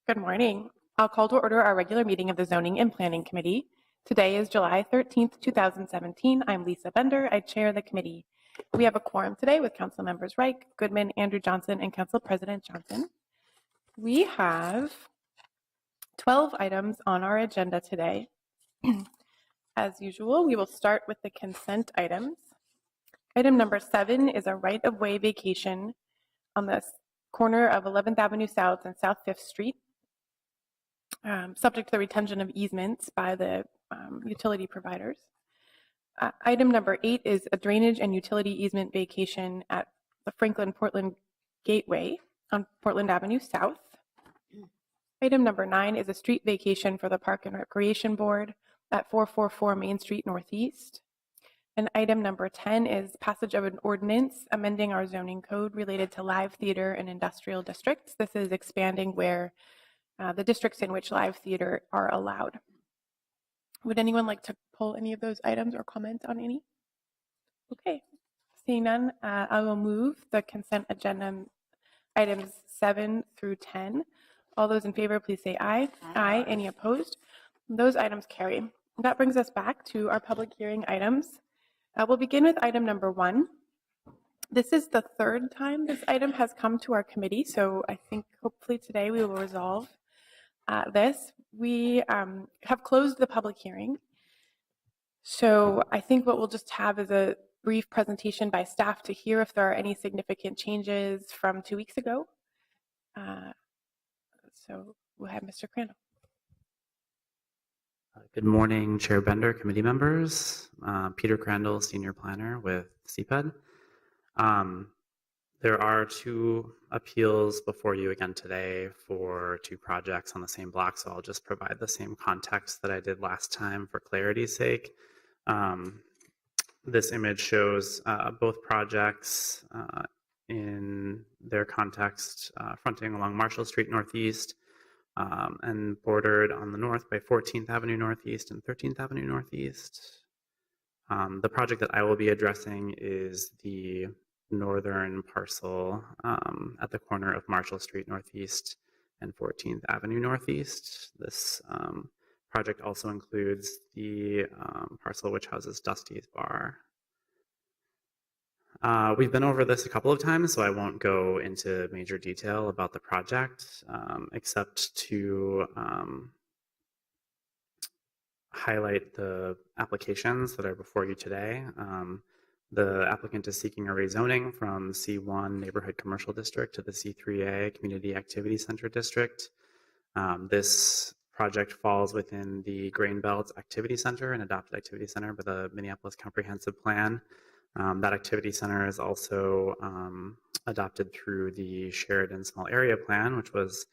Good morning. I'll call to order our regular meeting of the Zoning and Planning Committee. Today is July 13th, 2017. I'm Lisa Bender. I chair the committee. We have a quorum today with Council Members Reich, Goodman, Andrew Johnson, and Council President Johnson. We have 12 items on our agenda today. As usual, we will start with the consent items. Item number 7 is a right-of-way vacation on the corner of 11th Avenue South and South 5th Street. Subject to the retention of easements by the utility providers. Item number 8 is a drainage and utility easement vacation at the Franklin-Portland Gateway on Portland Avenue South. Item number 9 is a street vacation for the Park and Recreation Board at 444 Main Street Northeast. And item number 10 is passage of an ordinance amending our zoning code related to live theater and industrial districts. This is expanding where the districts in which live theater are allowed. Would anyone like to pull any of those items or comment on any? Okay, seeing none, I will move the consent agenda items 7 through 10. All those in favor, please say aye. Aye. Any opposed? Those items carry. That brings us back to our public hearing items. We'll begin with item number 1. This is the third time this item has come to our committee, so I think hopefully today we will resolve this. We have closed the public hearing. So I think what we'll just have is a brief presentation by staff to hear if there are any significant changes from 2 weeks ago. So we'll have Mr. Crandall. Good morning, Chair Bender, committee members. Peter Crandall, Senior Planner with CPED. There are 2 appeals before you again today for 2 projects on the same block, so I'll just provide the same context that I did last time for clarity's sake. This image shows both projects in their context, fronting along Marshall Street Northeast and bordered on the north by 14th Avenue Northeast and 13th Avenue Northeast. The project that I will be addressing is the northern parcel at the corner of Marshall Street Northeast and 14th Avenue Northeast. This project also includes the parcel which houses Dusty's Bar. We've been over this a couple of times, so I won't go into major detail about the project, except to highlight the applications that are before you today. The applicant is seeking a rezoning from C1 Neighborhood Commercial District to the C3A Community Activity Center District. This project falls within the Grain Belt Activity Center, an adopted activity center by the Minneapolis Comprehensive Plan. That activity center is also adopted through the Sheridan Small Area Plan, which was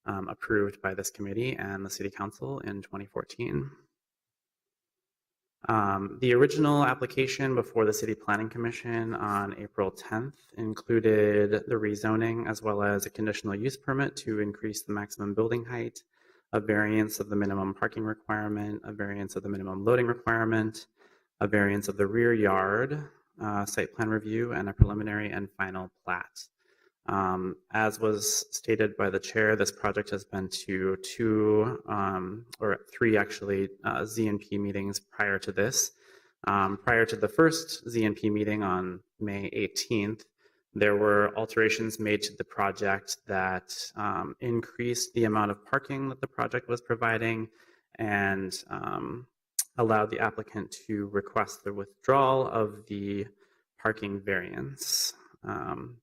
approved by this committee and the City Council in 2014. The original application before the City Planning Commission on April 10th included the rezoning as well as a conditional use permit to increase the maximum building height, a variance of the minimum parking requirement, a variance of the minimum loading requirement, a variance of the rear yard, site plan review, and a preliminary and final plat. As was stated by the chair, this project has been to 2 or 3 actually ZNP meetings prior to this. Prior to the first ZNP meeting on May 18th, there were alterations made to the project that increased the amount of parking that the project was providing and allowed the applicant to request the withdrawal of the parking variance.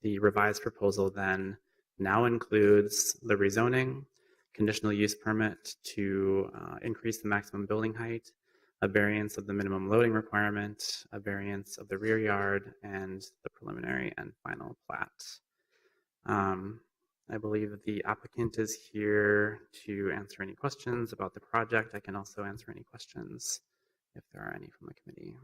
The revised proposal then now includes the rezoning, conditional use permit to increase the maximum building height, a variance of the minimum loading requirement, a variance of the rear yard, and the preliminary and final plat. I believe that the applicant is here to answer any questions about the project. I can also answer any questions if there are any from the committee.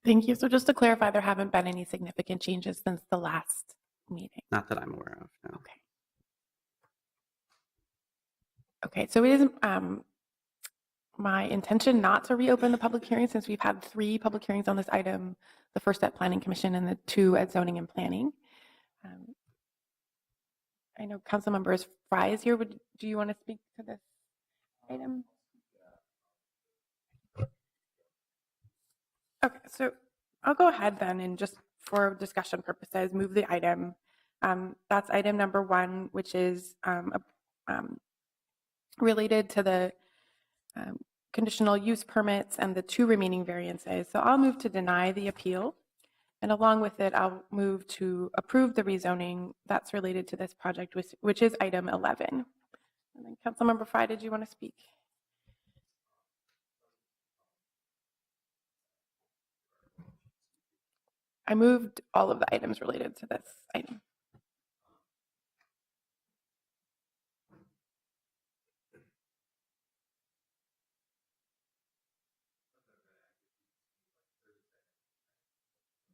Thank you. So just to clarify, there haven't been any significant changes since the last meeting? Not that I'm aware of, no. Okay. Okay, so it is my intention not to reopen the public hearing since we've had 3 public hearings on this item, the first at Planning Commission and the 2 at Zoning and Planning. I know Councilmember Fry is here. Do you want to speak to this item? Okay, so I'll go ahead then and just for discussion purposes, move the item. That's item number 1, which is related to the conditional use permits and the 2 remaining variances. So I'll move to deny the appeal. And along with it, I'll move to approve the rezoning that's related to this project, which is item 11. And then Councilmember Fry, did you want to speak? I moved all of the items related to this item.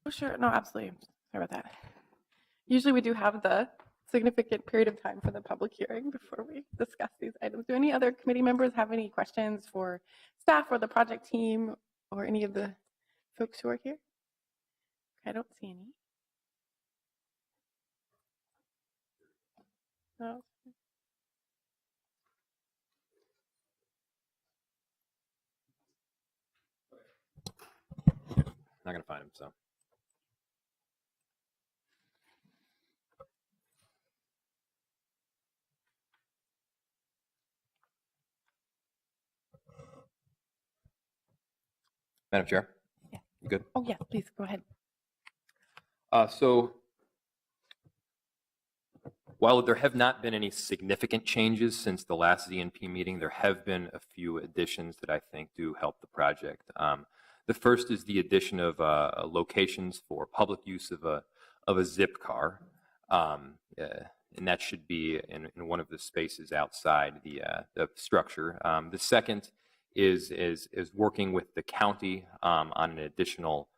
Oh, sure. No, absolutely. Sorry about that. Usually we do have the significant period of time for the public hearing before we discuss these items. Do any other committee members have any questions for staff or the project team or any of the folks who are here? I don't see any. No. Not going to find him, so. Madam Chair? Yeah. You good? Oh, yes, please go ahead. So while there have not been any significant changes since the last ZNP meeting, there have been a few additions that I think do help the project. The first is the addition of locations for public use of a zip car, and that should be in one of the spaces outside the structure. The second is working with the county on an additional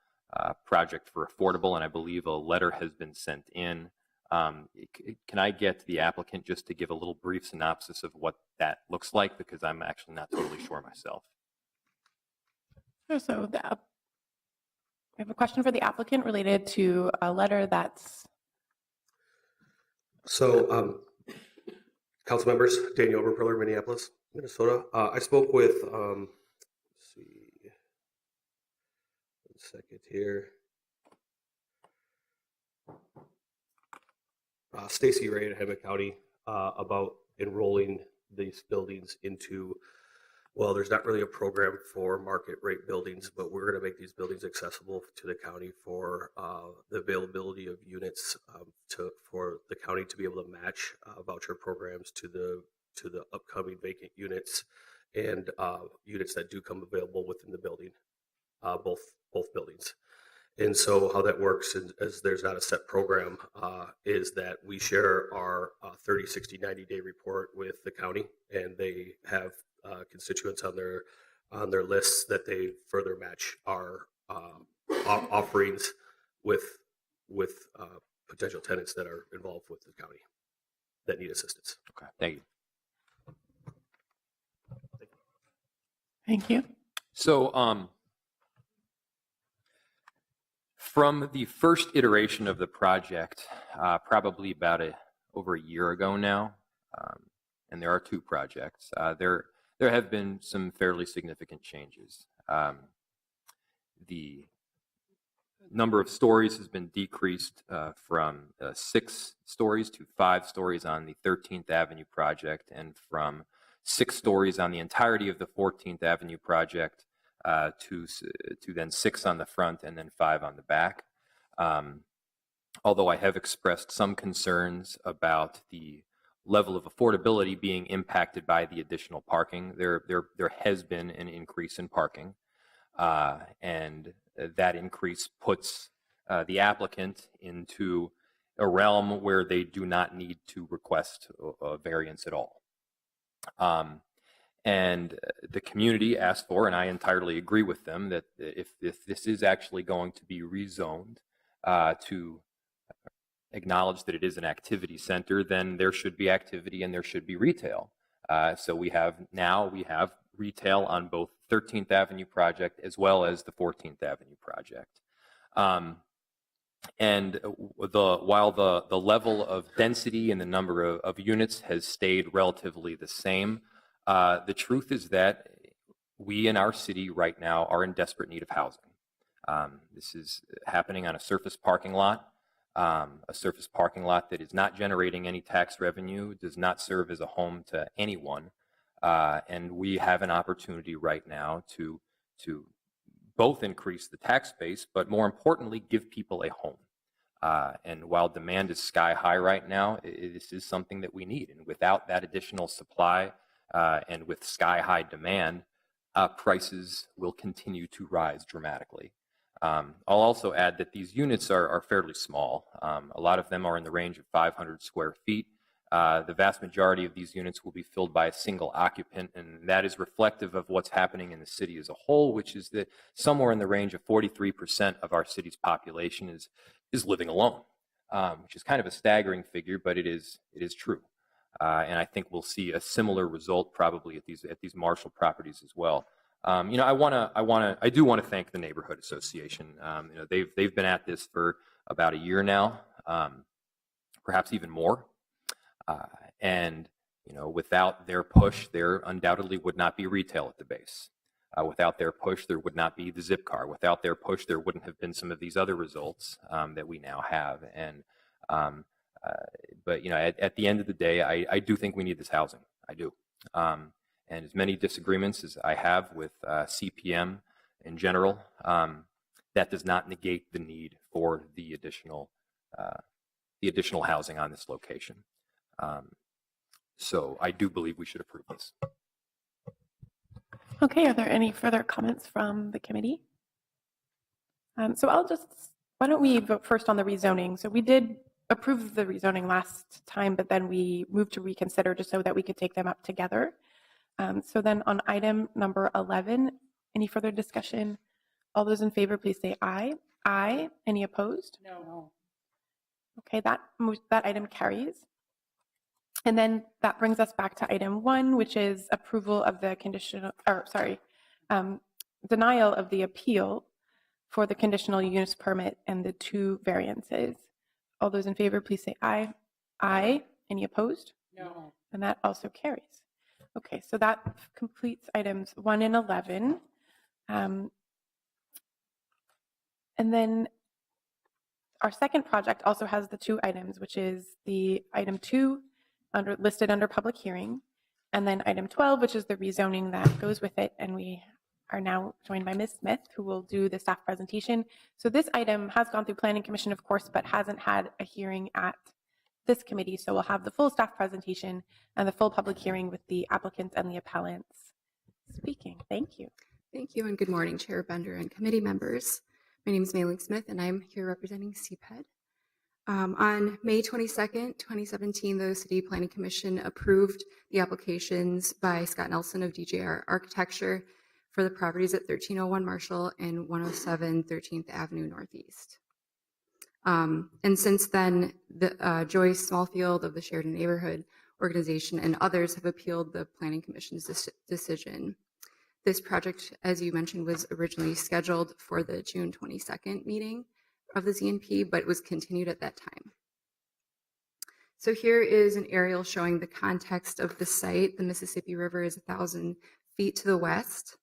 project for affordable, and I believe a letter has been sent in. Can I get the applicant just to give a little brief synopsis of what that looks like, because I'm actually not totally sure myself. Sure. So I have a question for the applicant related to a letter that's. So, council members, Daniel Oberperler, Minneapolis, Minnesota. I spoke with, let's see, 1 second here. Stacy Ray in Hemet County about enrolling these buildings into, well, there's not really a program for market rate buildings, but we're going to make these buildings accessible to the county for the availability of units for the county to be able to match voucher programs to the upcoming vacant units and units that do come available within the building, both buildings. And so how that works is there's not a set program, is that we share our 30, 60, 90-day report with the county, and they have constituents on their lists that they further match our offerings with potential tenants that are involved with the county that need assistance. Okay, thank you. Thank you. So from the first iteration of the project, probably about over a year ago now, and there are 2 projects, there have been some fairly significant changes. The number of stories has been decreased from 6 stories to 5 stories on the 13th Avenue project, and from 6 stories on the entirety of the 14th Avenue project to then 6 on the front and then 5 on the back. Although I have expressed some concerns about the level of affordability being impacted by the additional parking, there has been an increase in parking, and that increase puts the applicant into a realm where they do not need to request a variance at all. And the community asked for, and I entirely agree with them, that if this is actually going to be rezoned to acknowledge that it is an activity center, then there should be activity and there should be retail. So we have retail on both 13th Avenue project as well as the 14th Avenue project. And while the level of density and the number of units has stayed relatively the same, the truth is that we in our city right now are in desperate need of housing. This is happening on a surface parking lot that is not generating any tax revenue, does not serve as a home to anyone, and we have an opportunity right now to both increase the tax base, but more importantly, give people a home. And while demand is sky high right now, this is something that we need. And without that additional supply and with sky high demand, prices will continue to rise dramatically. I'll also add that these units are fairly small. A lot of them are in the range of 500 square feet. The vast majority of these units will be filled by a single occupant, and that is reflective of what's happening in the city as a whole, which is that somewhere in the range of 43% of our city's population is living alone, which is kind of a staggering figure, but it is true. And I think we'll see a similar result probably at these Marshall properties as well. I do want to thank the neighborhood association. They've been at this for about a year now, perhaps even more. And without their push, there undoubtedly would not be retail at the base. Without their push, there would not be the zip car. Without their push, there wouldn't have been some of these other results that we now have. And but at the end of the day, I do think we need this housing. I do. And as many disagreements as I have with CPM in general, that does not negate the need for the additional housing on this location. So I do believe we should approve this. Okay, are there any further comments from the committee? Why don't we vote first on the rezoning? So we did approve the rezoning last time, but then we moved to reconsider just so that we could take them up together. So then on item number 11, any further discussion? All those in favor, please say aye. Aye. Any opposed? No. Okay, that item carries. And then that brings us back to item 1, which is approval of the denial of the appeal for the conditional use permit and the 2 variances. All those in favor, please say aye. Aye. Any opposed? No. And that also carries. Okay, so that completes items 1 and 11. And then our second project also has the 2 items, which is the item 2 listed under public hearing, and then item 12, which is the rezoning that goes with it. And we are now joined by Ms. Smith, who will do the staff presentation. So this item has gone through Planning Commission, of course, but hasn't had a hearing at this committee. So we'll have the full staff presentation and the full public hearing with the applicants and the appellants speaking. Thank you. Thank you, and good morning, Chair Bender and committee members. My name is Mei-Ling Smith, and I'm here representing CPED. On May 22nd, 2017, the City Planning Commission approved the applications by Scott Nelson of DJR Architecture for the properties at 1301 Marshall and 107 13th Avenue Northeast. And since then, Joyce Smallfield of the Sheridan Neighborhood Organization and others have appealed the Planning Commission's decision. This project, as you mentioned, was originally scheduled for the June 22nd meeting of the ZNP, but it was continued at that time. So here is an aerial showing the context of the site. The Mississippi River is 1,000 feet to the west.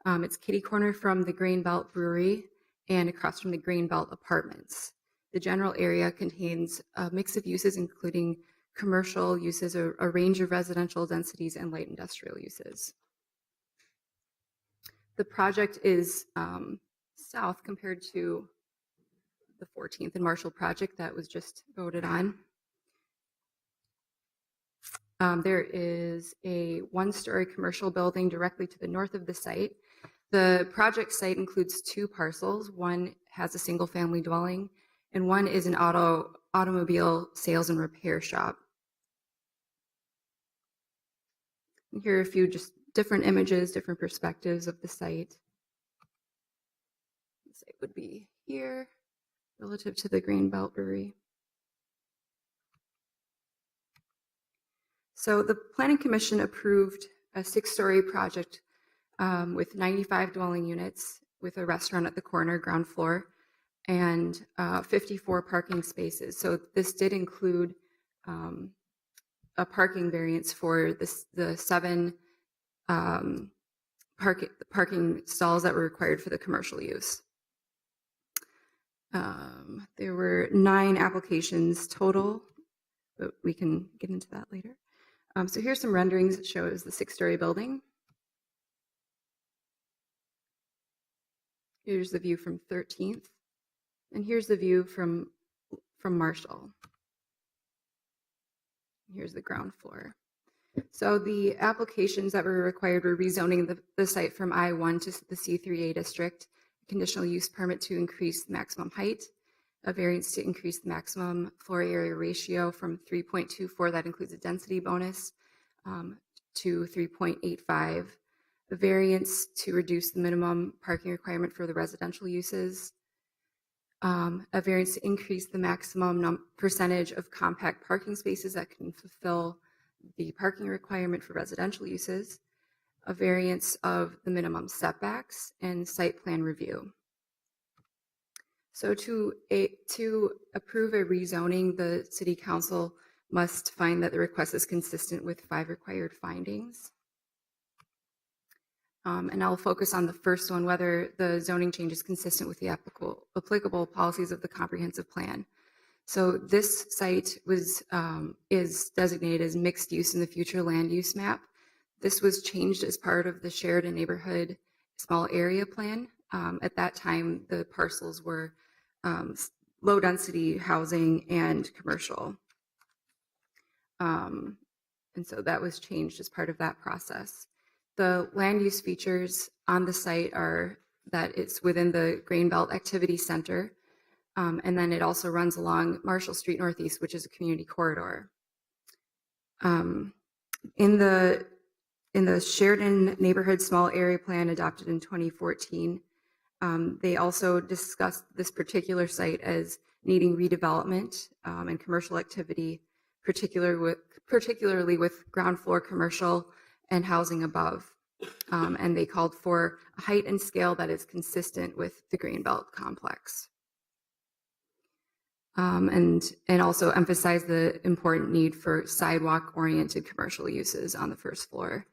It's kitty corner from the Greenbelt Brewery and across from the Greenbelt Apartments. The general area contains a mix of uses, including commercial uses, a range of residential densities, and light industrial uses. The project is south compared to the 14th and Marshall project that was just voted on. There is a 1-story commercial building directly to the north of the site. The project site includes 2 parcels. One has a single-family dwelling, and one is an automobile sales and repair shop. And here are a few just different images, different perspectives of the site. The site would be here, relative to the Greenbelt Brewery. So the Planning Commission approved a 6-story project with 95 dwelling units with a restaurant at the corner, ground floor. and 54 parking spaces. So this did include a parking variance for the 7 parking stalls that were required for the commercial use. There were 9 applications total, but we can get into that later. So here's some renderings that shows the 6-story building. Here's the view from 13th, and here's the view from Marshall. Here's the ground floor. So the applications that were required were rezoning the site from I-1 to the C3A district, a conditional use permit to increase the maximum height, a variance to increase the maximum floor area ratio from 3.24, that includes a density bonus, to 3.85, a variance to reduce the minimum parking requirement for the residential uses, a variance to increase the maximum percentage of compact parking spaces that can fulfill the parking requirement for residential uses, a variance of the minimum setbacks, and site plan review. So to approve a rezoning, the City Council must find that the request is consistent with 5 required findings. And I'll focus on the first one, whether the zoning change is consistent with the applicable policies of the comprehensive plan. So this site is designated as mixed use in the future land use map. This was changed as part of the shared and neighborhood small area plan. At that time, the parcels were low density housing and commercial. And so that was changed as part of that process. The land use features on the site are that it's within the Grainbelt Activity Center, and then it also runs along Marshall Street Northeast, which is a community corridor. In the Sheridan Neighborhood Small Area Plan adopted in 2014, they also discussed this particular site as needing redevelopment and commercial activity, particularly with ground floor commercial and housing above. And they called for a height and scale that is consistent with the Grainbelt complex. And also emphasize the important need for sidewalk-oriented commercial uses on the first floor.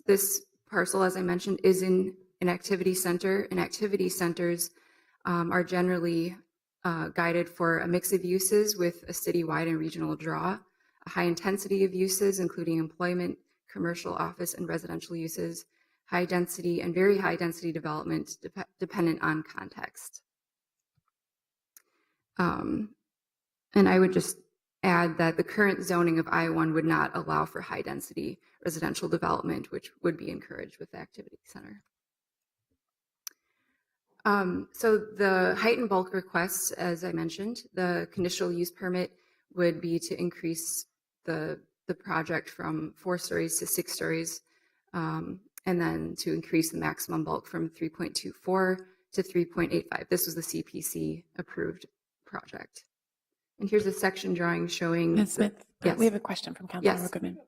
This parcel, as I mentioned, is in an activity center, and activity centers are generally guided for a mix of uses with a citywide and regional draw, a high intensity of uses, including employment, commercial, office, and residential uses, high density and very high density development dependent on context. And I would just add that the current zoning of I-1 would not allow for high density residential development, which would be encouraged with the activity center. So the height and bulk requests, as I mentioned, the conditional use permit would be to increase the project from 4 stories to 6 stories, and then to increase the maximum bulk from 3.24 to 3.85. This was the CPC approved project. And here's a section drawing showing. Ms. Smith, yes. We have a question from Councilmember Yes. Goodman.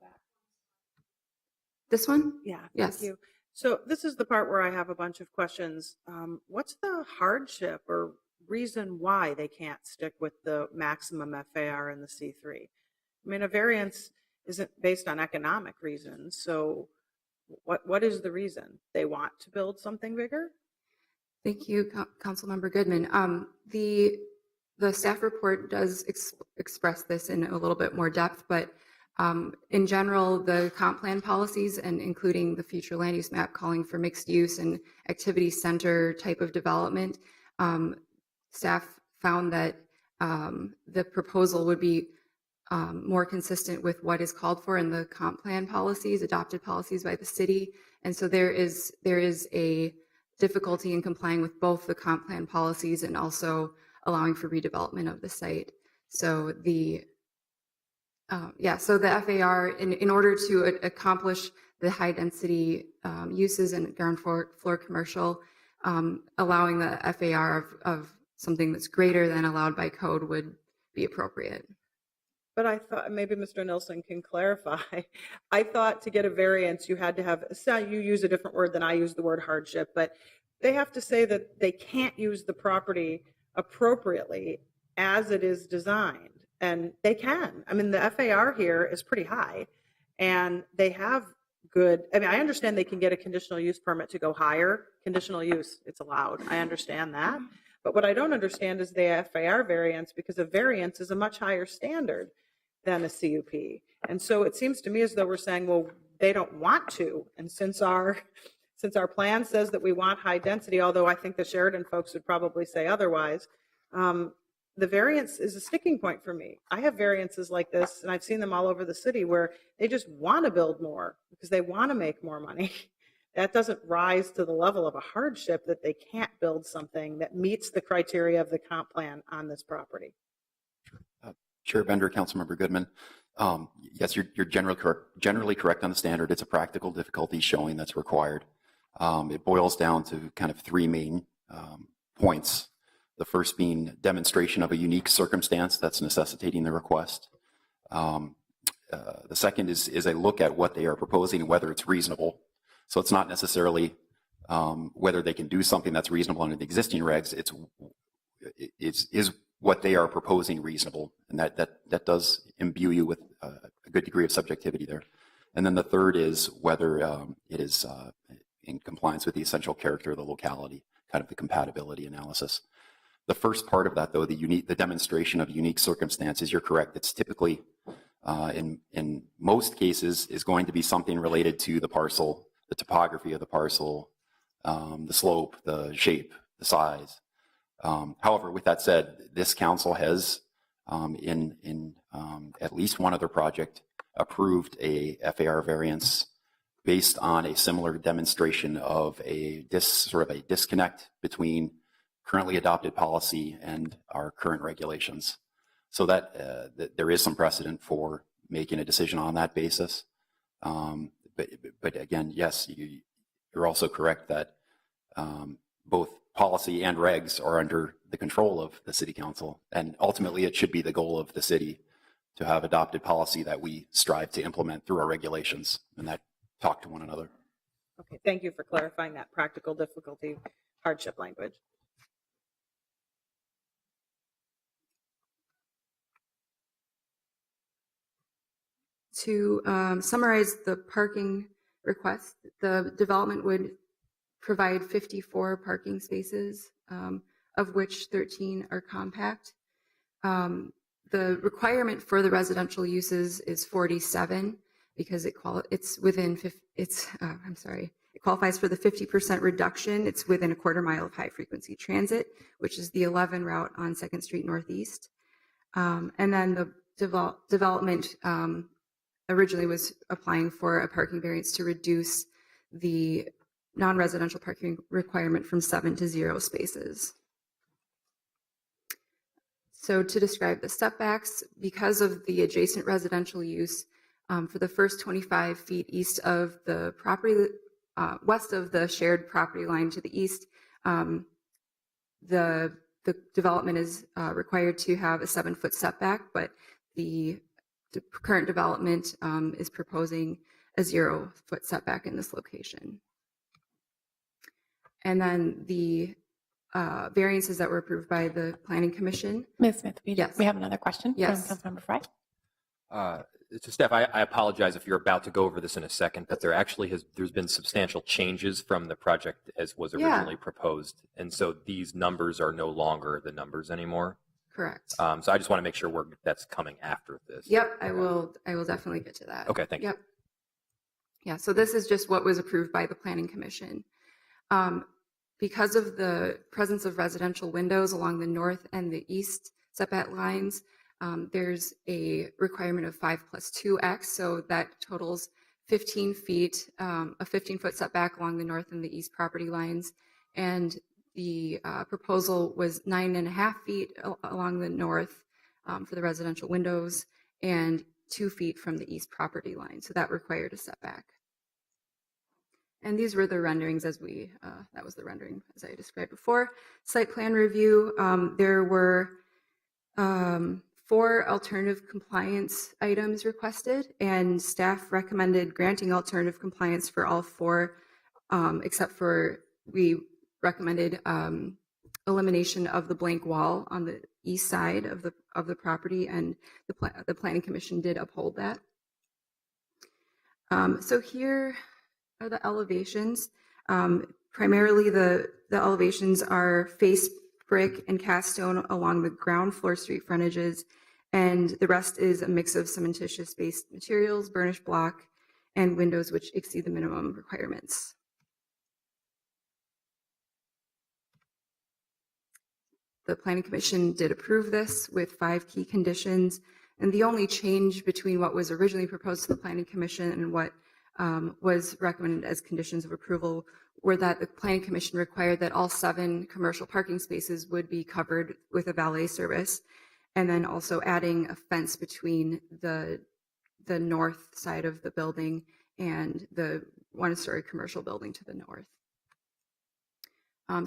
This one? Yeah, Yes. thank you. So this is the part where I have a bunch of questions. What's the hardship or reason why they can't stick with the maximum FAR in the C3? I mean, a variance isn't based on economic reasons. So what is the reason? They want to build something bigger? Thank you, Councilmember Goodman. The staff report does express this in a little bit more depth, but in general, the comp plan policies and including the future land use map calling for mixed use and activity center type of development, staff found that the proposal would be more consistent with what is called for in the comp plan policies, adopted policies by the city. And so there is a difficulty in complying with both the comp plan policies and also allowing for redevelopment of the site. So so the FAR, in order to accomplish the high density uses and ground floor commercial, allowing the FAR of something that's greater than allowed by code would be appropriate. But I thought maybe Mr. Nilsson can clarify. I thought to get a variance, you had to have, so you use a different word than I use the word hardship, but they have to say that they can't use the property appropriately as it is designed. And they can. I mean, the FAR here is pretty high, and they have good, I mean, I understand they can get a conditional use permit to go higher. Conditional use, it's allowed. I understand that. But what I don't understand is the FAR variance, because a variance is a much higher standard than a CUP. And so it seems to me as though we're saying, well, they don't want to. And since our plan says that we want high density, although I think the Sheridan folks would probably say otherwise, the variance is a sticking point for me. I have variances like this, and I've seen them all over the city, where they just want to build more because they want to make more money. That doesn't rise to the level of a hardship that they can't build something that meets the criteria of the comp plan on this property. Chair Bender, Councilmember Goodman. Yes, you're generally correct on the standard. It's a practical difficulty showing that's required. It boils down to kind of three main points. The first being demonstration of a unique circumstance that's necessitating the request. The second is a look at what they are proposing and whether it's reasonable. So it's not necessarily whether they can do something that's reasonable under the existing regs. Is what they are proposing reasonable, and that does imbue you with a good degree of subjectivity there. And then the third is whether it is in compliance with the essential character of the locality, kind of the compatibility analysis. The first part of that, though, the demonstration of unique circumstances, you're correct. It's typically, in most cases, is going to be something related to the parcel, the topography of the parcel, the slope, the shape, the size. However, with that said, this council has, in at least one other project, approved a FAR variance based on a similar demonstration of sort of a disconnect between currently adopted policy and our current regulations. So that there is some precedent for making a decision on that basis. But again, yes, you're also correct that both policy and regs are under the control of the city council. And ultimately, it should be the goal of the city to have adopted policy that we strive to implement through our regulations and that talk to one another. Okay, thank you for clarifying that practical difficulty hardship language. To summarize the parking request, the development would provide 54 parking spaces, of which 13 are compact. The requirement for the residential uses is 47 because it qualifies for the 50% reduction. It's within a quarter mile of high frequency transit, which is the 11 route on 2nd Street Northeast. And then the development originally was applying for a parking variance to reduce the non-residential parking requirement from 7 to 0 spaces. So to describe the setbacks, because of the adjacent residential use, for the first 25 feet east of the property, west of the shared property line to the east, the development is required to have a 7-foot setback, but the current development is proposing a 0-foot setback in this location. And then the variances that were approved by the Planning Commission. Ms. Smith, Yes. we have another question Yes. from Councilmember Fry. So Steph, I apologize if you're about to go over this in a second, but there's been substantial changes from the project as was originally proposed. And so these numbers are no longer the numbers anymore. Correct. So I just want to make sure that's coming after this. Yep, I will definitely get to that. Okay, thank you. Yep. Yeah, so this is just what was approved by the Planning Commission. Because of the presence of residential windows along the north and the east setback lines, there's a requirement of 5 + 2x, so that totals 15 feet, a 15-foot setback along the north and the east property lines. And the proposal was 9.5 feet along the north for the residential windows and 2 feet from the east property line. So that required a setback. And these were the renderings that was the rendering as I described before. Site plan review, there were 4 alternative compliance items requested, and staff recommended granting alternative compliance for all 4, except for we recommended elimination of the blank wall on the east side of the property, and the Planning Commission did uphold that. So here are the elevations. Primarily, the elevations are face brick and cast stone along the ground floor street frontages, and the rest is a mix of cementitious-based materials, burnished block, and windows which exceed the minimum requirements. The Planning Commission did approve this with 5 key conditions, and the only change between what was originally proposed to the Planning Commission and what was recommended as conditions of approval were that the Planning Commission required that all 7 commercial parking spaces would be covered with a valet service, and then also adding a fence between the north side of the building and the 1-story commercial building to the north.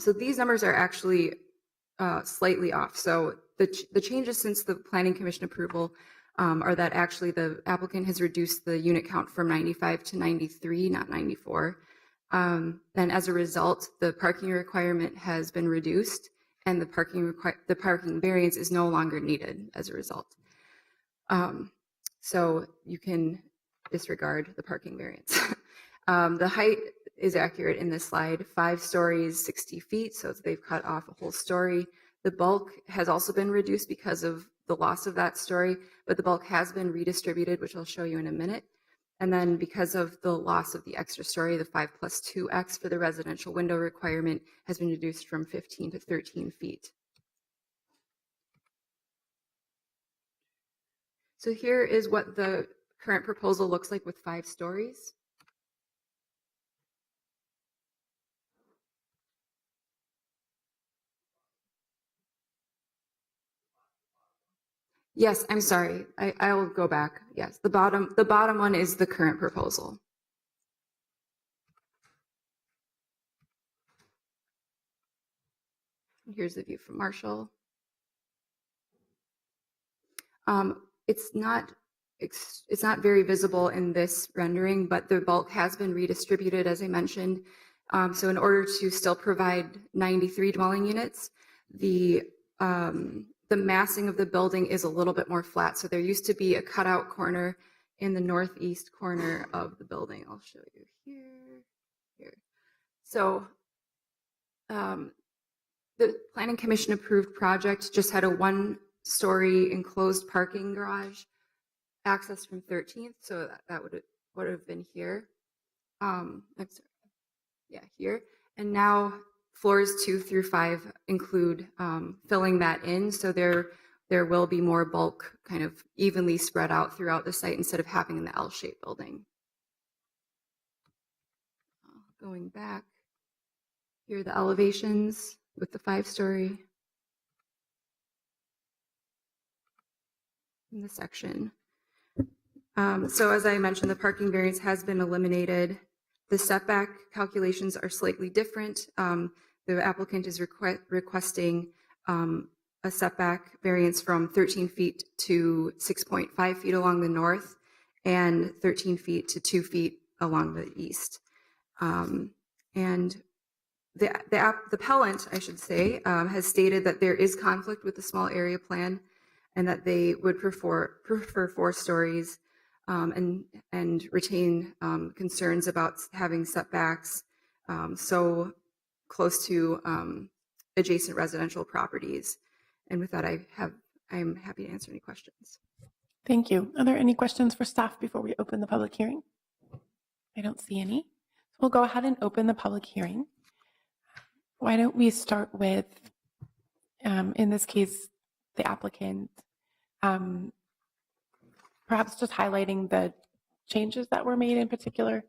So these numbers are actually slightly off. So the changes since the Planning Commission approval are that actually the applicant has reduced the unit count from 95 to 93, not 94. And as a result, the parking requirement has been reduced, and the parking variance is no longer needed as a result. So you can disregard the parking variance. The height is accurate in this slide, 5 stories, 60 feet, so they've cut off a whole story. The bulk has also been reduced because of the loss of that story, but the bulk has been redistributed, which I'll show you in a minute. And then because of the loss of the extra story, the 5+2x for the residential window requirement has been reduced from 15 to 13 feet. So here is what the current proposal looks like with 5 stories. Yes, I'm sorry. I will go back. Yes, the bottom one is the current proposal. Here's the view from Marshall. It's not very visible in this rendering, but the bulk has been redistributed, as I mentioned. So in order to still provide 93 dwelling units, the massing of the building is a little bit more flat. So there used to be a cutout corner in the northeast corner of the building. I'll show you here. So the Planning Commission approved project just had a 1-story enclosed parking garage access from 13th. So that would have been here. I'm sorry. Yeah, here. And now floors 2 through 5 include filling that in. So there will be more bulk kind of evenly spread out throughout the site instead of having the L-shaped building. Going back, here are the elevations with the 5-story in the section. So as I mentioned, the parking variance has been eliminated. The setback calculations are slightly different. The applicant is requesting a setback variance from 13 feet to 6.5 feet along the north and 13 feet to 2 feet along the east. And the appellant, I should say, has stated that there is conflict with the small area plan and that they would prefer 4 stories and retain concerns about having setbacks so close to adjacent residential properties. And with that, I'm happy to answer any questions. Thank you. Are there any questions for staff before we open the public hearing? I don't see any. So we'll go ahead and open the public hearing. Why don't we start with, in this case, the applicant, perhaps just highlighting the changes that were made in particular,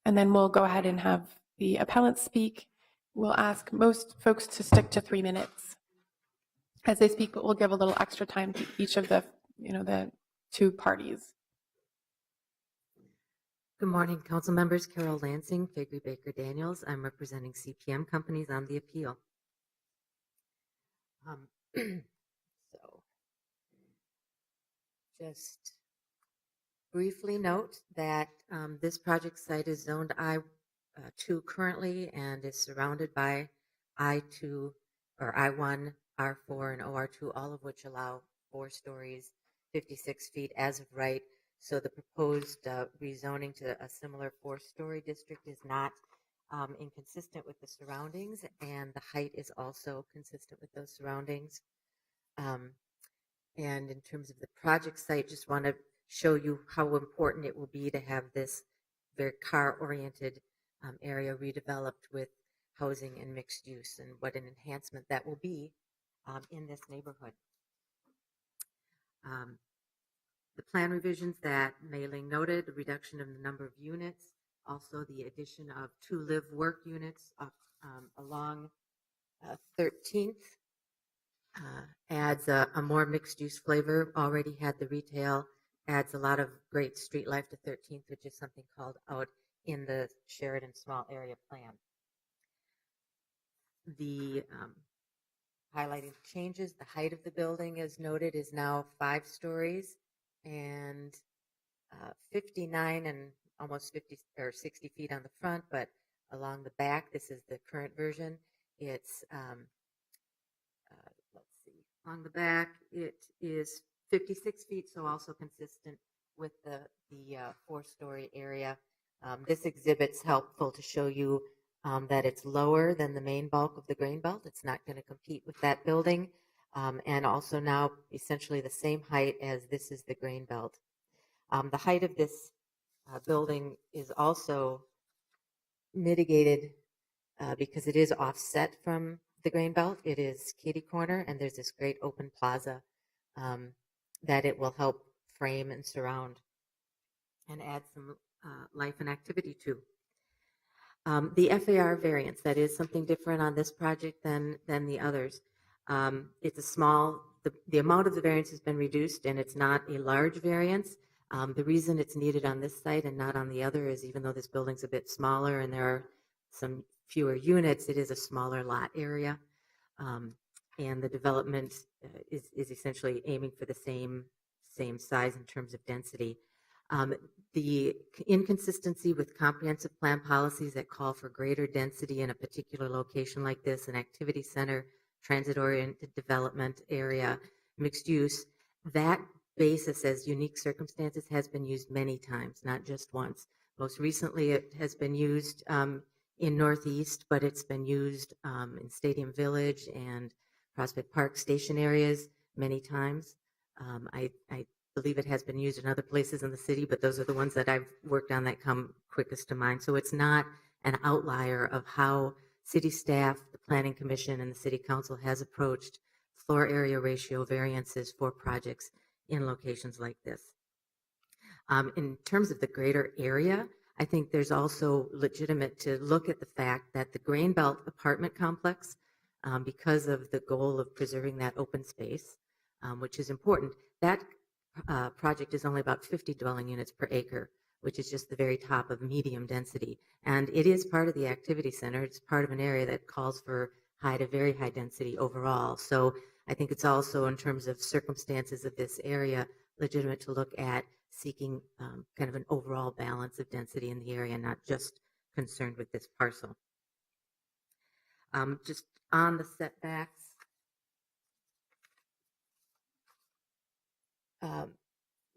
and then we'll go ahead and have the appellant speak. We'll ask most folks to stick to 3 minutes as they speak, but we'll give a little extra time to each of the 2 parties. Good morning, council members. Carol Lansing, Faegre Baker Daniels. I'm representing CPM companies on the appeal. So just briefly note that this project site is zoned I-2 currently and is surrounded by I-2 or I-1, R4, and OR2, all of which allow 4 stories, 56 feet as of right. So the proposed rezoning to a similar 4-story district is not inconsistent with the surroundings, and the height is also consistent with those surroundings. And in terms of the project site, just want to show you how important it will be to have this very car-oriented area redeveloped with housing and mixed use, and what an enhancement that will be in this neighborhood. The plan revisions that Mei Ling noted, the reduction of the number of units, also the addition of 2 live-work units along 13th, adds a more mixed-use flavor. Already had the retail, adds a lot of great street life to 13th, which is something called out in the Sheridan Small Area Plan. The highlighting changes, the height of the building, as noted, is now 5 stories and 59 and almost 50 or 60 feet on the front, but along the back, this is the current version. It's let's see, on the back it is 56 feet, so also consistent with the 4-story area. This exhibit's helpful to show you that it's lower than the main bulk of the grain belt. It's not going to compete with that building, and also now essentially the same height as this is the grain belt. The height of this building is also mitigated because it is offset from the grain belt. It is kitty corner, and there's this great open plaza that it will help frame and surround and add some life and activity to. The FAR variance, that is something different on this project than the others. It's a small, the amount of the variance has been reduced, and it's not a large variance. The reason it's needed on this site and not on the other is even though this building's a bit smaller and there are some fewer units, it is a smaller lot area. And the development is essentially aiming for the same size in terms of density. The inconsistency with comprehensive plan policies that call for greater density in a particular location like this, an activity center, transit-oriented development area, mixed use, that basis as unique circumstances has been used many times, not just once. Most recently, it has been used in Northeast, but it's been used in Stadium Village and Prospect Park station areas many times. I believe it has been used in other places in the city, but those are the ones that I've worked on that come quickest to mind. So it's not an outlier of how city staff, the Planning Commission, and the City Council has approached floor area ratio variances for projects in locations like this. In terms of the greater area, I think there's also legitimate to look at the fact that the Grain Belt apartment complex, because of the goal of preserving that open space, which is important, that project is only about 50 dwelling units per acre, which is just the very top of medium density. And it is part of the activity center. It's part of an area that calls for high to very high density overall. So I think it's also, in terms of circumstances of this area, legitimate to look at seeking kind of an overall balance of density in the area, not just concerned with this parcel. Just on the setbacks,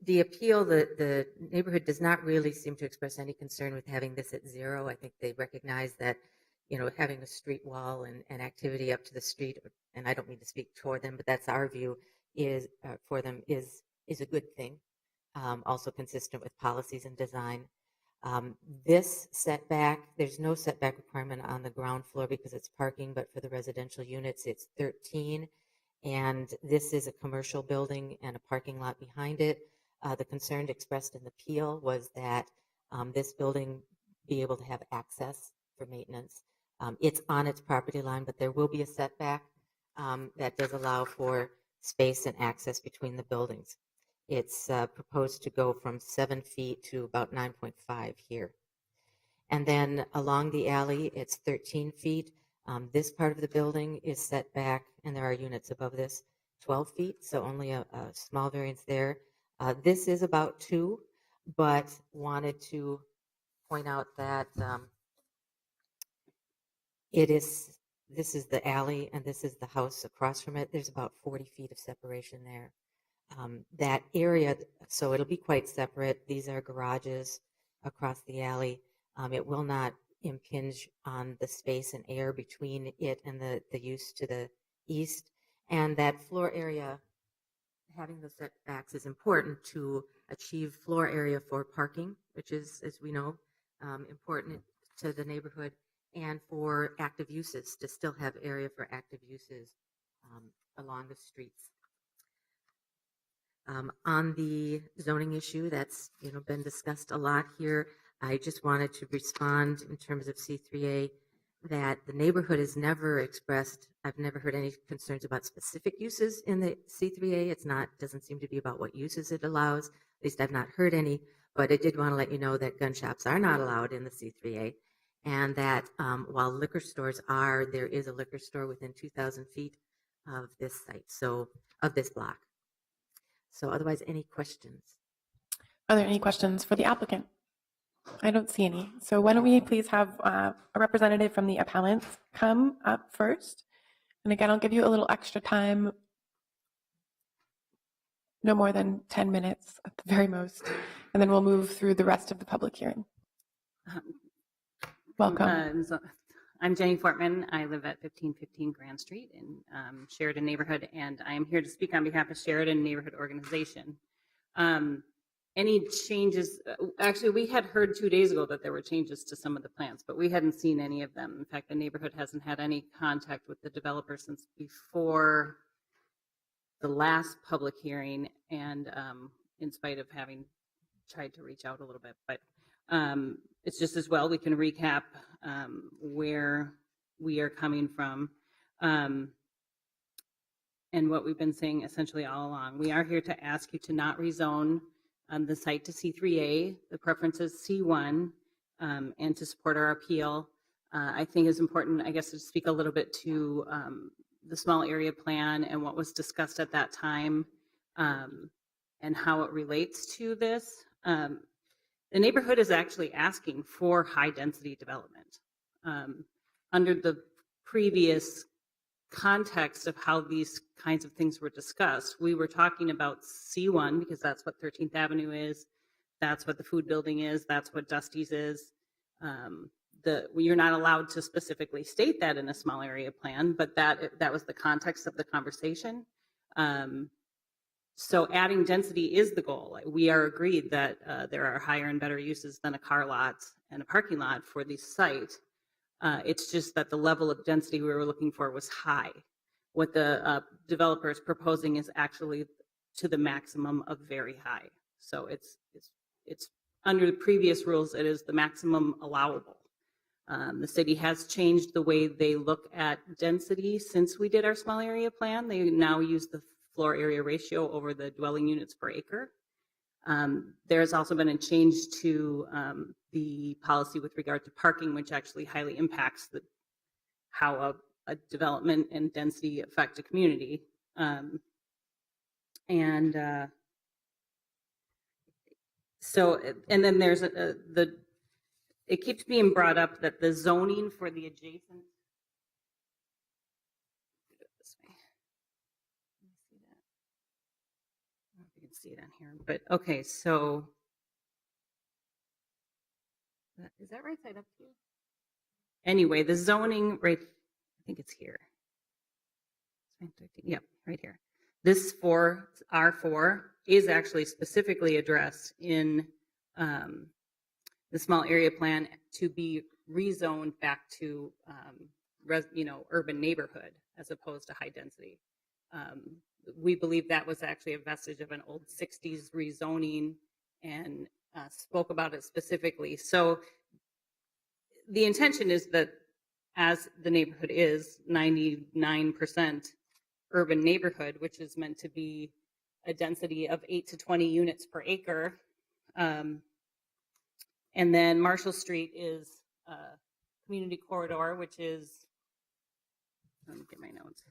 the appeal, the neighborhood does not really seem to express any concern with having this at 0. I think they recognize that, you know, having a street wall and activity up to the street, and I don't mean to speak toward them, but that's our view, is for them is a good thing, also consistent with policies and design. This setback, there's no setback requirement on the ground floor because it's parking, but for the residential units, it's 13. And this is a commercial building and a parking lot behind it. The concern expressed in the appeal was that this building be able to have access for maintenance. It's on its property line, but there will be a setback that does allow for space and access between the buildings. It's proposed to go from 7 feet to about 9.5 here. And then along the alley, it's 13 feet. This part of the building is set back, and there are units above this, 12 feet, so only a small variance there. This is about 2, but wanted to point out that this is the alley and this is the house across from it. There's about 40 feet of separation there. That area, so it'll be quite separate. These are garages across the alley. It will not impinge on the space and air between it and the use to the east. And that floor area, having the setbacks is important to achieve floor area for parking, which is, as we know, important to the neighborhood, and for active uses, to still have area for active uses along the streets. On the zoning issue that's been discussed a lot here, I just wanted to respond in terms of C3A that the neighborhood has never expressed, I've never heard any concerns about specific uses in the C3A. Doesn't seem to be about what uses it allows. At least I've not heard any, but I did want to let you know that gun shops are not allowed in the C3A, and that while liquor stores are, there is a liquor store within 2,000 feet of this site, so of this block. So otherwise, any questions? Are there any questions for the applicant? I don't see any. So why don't we please have a representative from the appellant come up first. And again, I'll give you a little extra time, no more than 10 minutes at the very most. And then we'll move through the rest of the public hearing. Welcome. I'm Jenny Fortman. I live at 1515 Grand Street in Sheridan neighborhood, and I am here to speak on behalf of Sheridan Neighborhood Organization. Any changes, actually we had heard 2 days ago that there were changes to some of the plans, but we hadn't seen any of them. In fact, the neighborhood hasn't had any contact with the developer since before the last public hearing, and in spite of having tried to reach out a little bit, but it's just as well we can recap where we are coming from and what we've been saying essentially all along. We are here to ask you to not rezone the site to C3A. The preference is C1, and to support our appeal. I think it's important, I guess, to speak a little bit to the small area plan and what was discussed at that time, and how it relates to this. The neighborhood is actually asking for high density development. Under the previous context of how these kinds of things were discussed, we were talking about C1 because that's what 13th Avenue is, that's what the food building is, that's what Dusty's is. You're not allowed to specifically state that in a small area plan, but that was the context of the conversation. So adding density is the goal. We are agreed that there are higher and better uses than a car lot and a parking lot for the site. It's just that the level of density we were looking for was high. What the developer is proposing is actually to the maximum of very high. So it's under the previous rules, it is the maximum allowable. The city has changed the way they look at density since we did our small area plan. They now use the floor area ratio over the dwelling units per acre. There has also been a change to the policy with regard to parking, which actually highly impacts how a development and density affect a community. So then there's it keeps being brought up that the zoning for the adjacent. See it on here, but okay, so is that right side up here? Anyway, the zoning, right, I think it's here. Yep, right here. This R4 is actually specifically addressed in the small area plan to be rezoned back to urban neighborhood as opposed to high density. We believe that was actually a vestige of an old 60s rezoning, and spoke about it specifically. So the intention is that as the neighborhood is 99% urban neighborhood, which is meant to be a density of 8 to 20 units per acre, and then Marshall Street is a community corridor, which is, let me get my notes.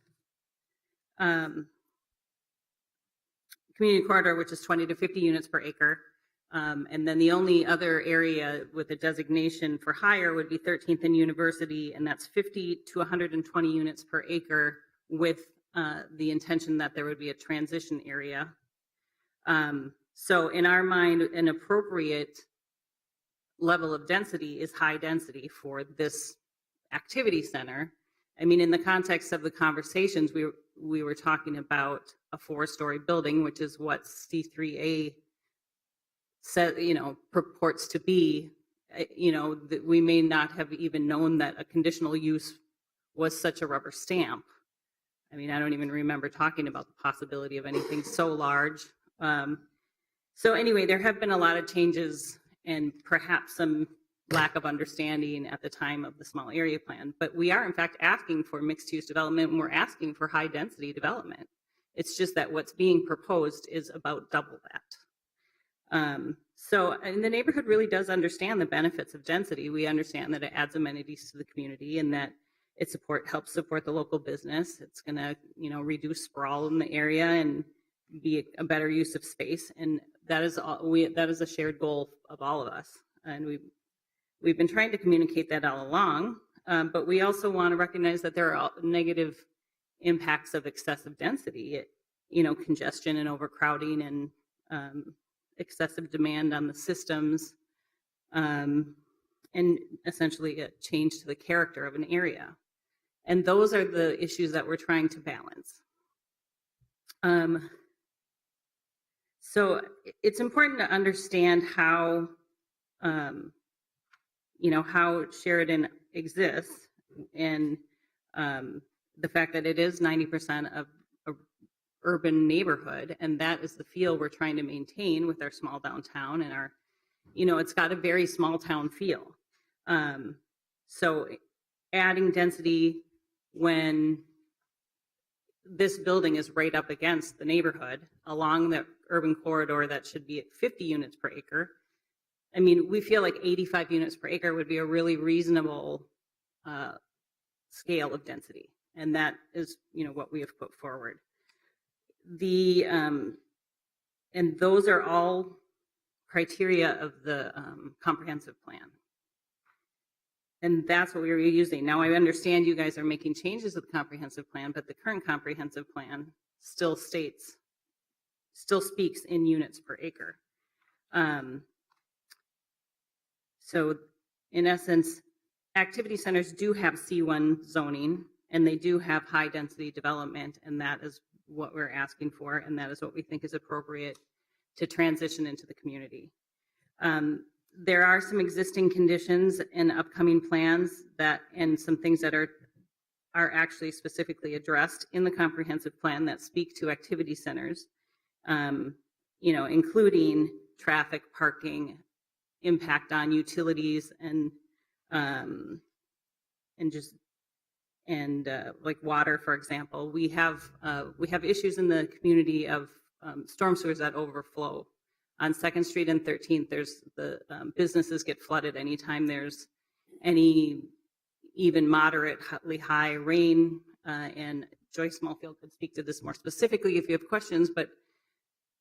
community corridor, which is 20 to 50 units per acre. And then the only other area with a designation for higher would be 13th and University, and that's 50 to 120 units per acre with the intention that there would be a transition area. So in our mind, an appropriate level of density is high density for this activity center. I mean, in the context of the conversations, we were talking about a 4-story building, which is what C3A said, purports to be. That we may not have even known that a conditional use was such a rubber stamp. I mean, I don't even remember talking about the possibility of anything so large. So anyway, there have been a lot of changes and perhaps some lack of understanding at the time of the small area plan. But we are in fact asking for mixed use development, and we're asking for high density development. It's just that what's being proposed is about double that. And the neighborhood really does understand the benefits of density. We understand that it adds amenities to the community and that it helps support the local business. It's going to, reduce sprawl in the area and be a better use of space. And that is a shared goal of all of us. And we've been trying to communicate that all along. But we also want to recognize that there are negative impacts of excessive density, congestion and overcrowding and excessive demand on the systems, and essentially a change to the character of an area. And those are the issues that we're trying to balance. So it's important to understand how, how Sheridan exists, and the fact that it is 90% of a urban neighborhood, and that is the feel we're trying to maintain with our small downtown and our, it's got a very small town feel. So adding density when this building is right up against the neighborhood along the urban corridor that should be at 50 units per acre. I mean, we feel like 85 units per acre would be a really reasonable scale of density. And that is, what we have put forward. And those are all criteria of the comprehensive plan. And that's what we were using. Now, I understand you guys are making changes to the comprehensive plan, but the current comprehensive plan still speaks in units per acre. So in essence, activity centers do have C1 zoning, and they do have high density development, and that is what we're asking for, and that is what we think is appropriate to transition into the community. There are some existing conditions and upcoming plans and some things that are actually specifically addressed in the comprehensive plan that speak to activity centers, including traffic, parking, impact on utilities, and like water, for example. We have issues in the community of storm sewers that overflow. On 2nd Street and 13th, there's the businesses get flooded anytime there's any even moderately high rain. And Joyce Smallfield could speak to this more specifically if you have questions, but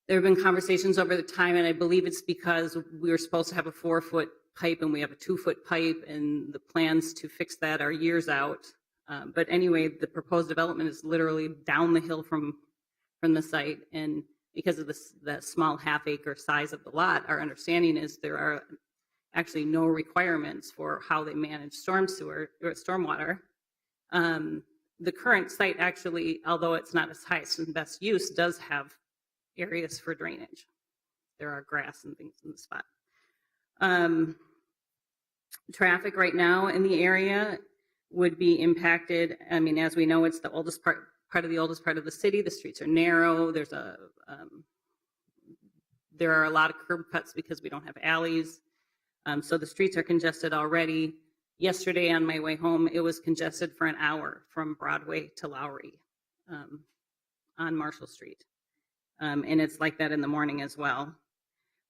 there have been conversations over the time, and I believe it's because we were supposed to have a 4-foot pipe and we have a 2-foot pipe, and the plans to fix that are years out. But anyway, the proposed development is literally down the hill from the site, and because of the small half-acre size of the lot, our understanding is there are actually no requirements for how they manage stormwater. The current site actually, although it's not its highest and best use, does have areas for drainage. There are grass and things in the spot. Traffic right now in the area would be impacted. I mean, as we know, it's the oldest part of the oldest part of the city. The streets are narrow. There are a lot of curb cuts because we don't have alleys. So the streets are congested already. Yesterday on my way home, it was congested for an hour from Broadway to Lowry on Marshall Street. And it's like that in the morning as well.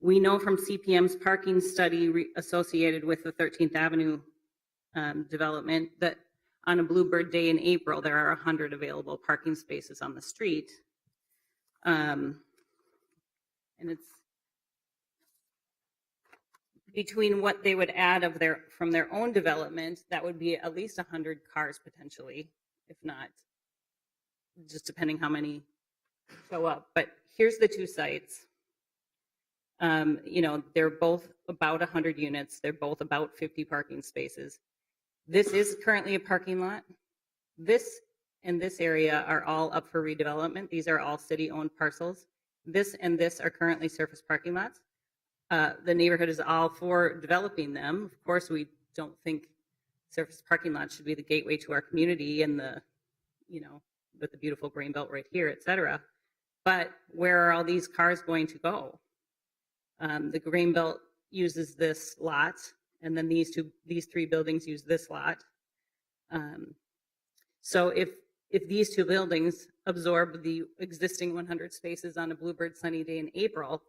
We know from CPM's parking study associated with the 13th Avenue development that on a Bluebird day in April, there are 100 available parking spaces on the street. And it's between what they would add from their own development, that would be at least 100 cars potentially, if not, just depending how many show up. But here's the two sites. They're both about 100 units. They're both about 50 parking spaces. This is currently a parking lot. This and this area are all up for redevelopment. These are all city-owned parcels. This and this are currently surface parking lots. The neighborhood is all for developing them. Of course, we don't think surface parking lots should be the gateway to our community and with the beautiful grain belt right here, et cetera. But where are all these cars going to go? The grain belt uses this lot, and then these three buildings use this lot. So if these two buildings absorb the existing 100 spaces on a bluebird sunny day in April,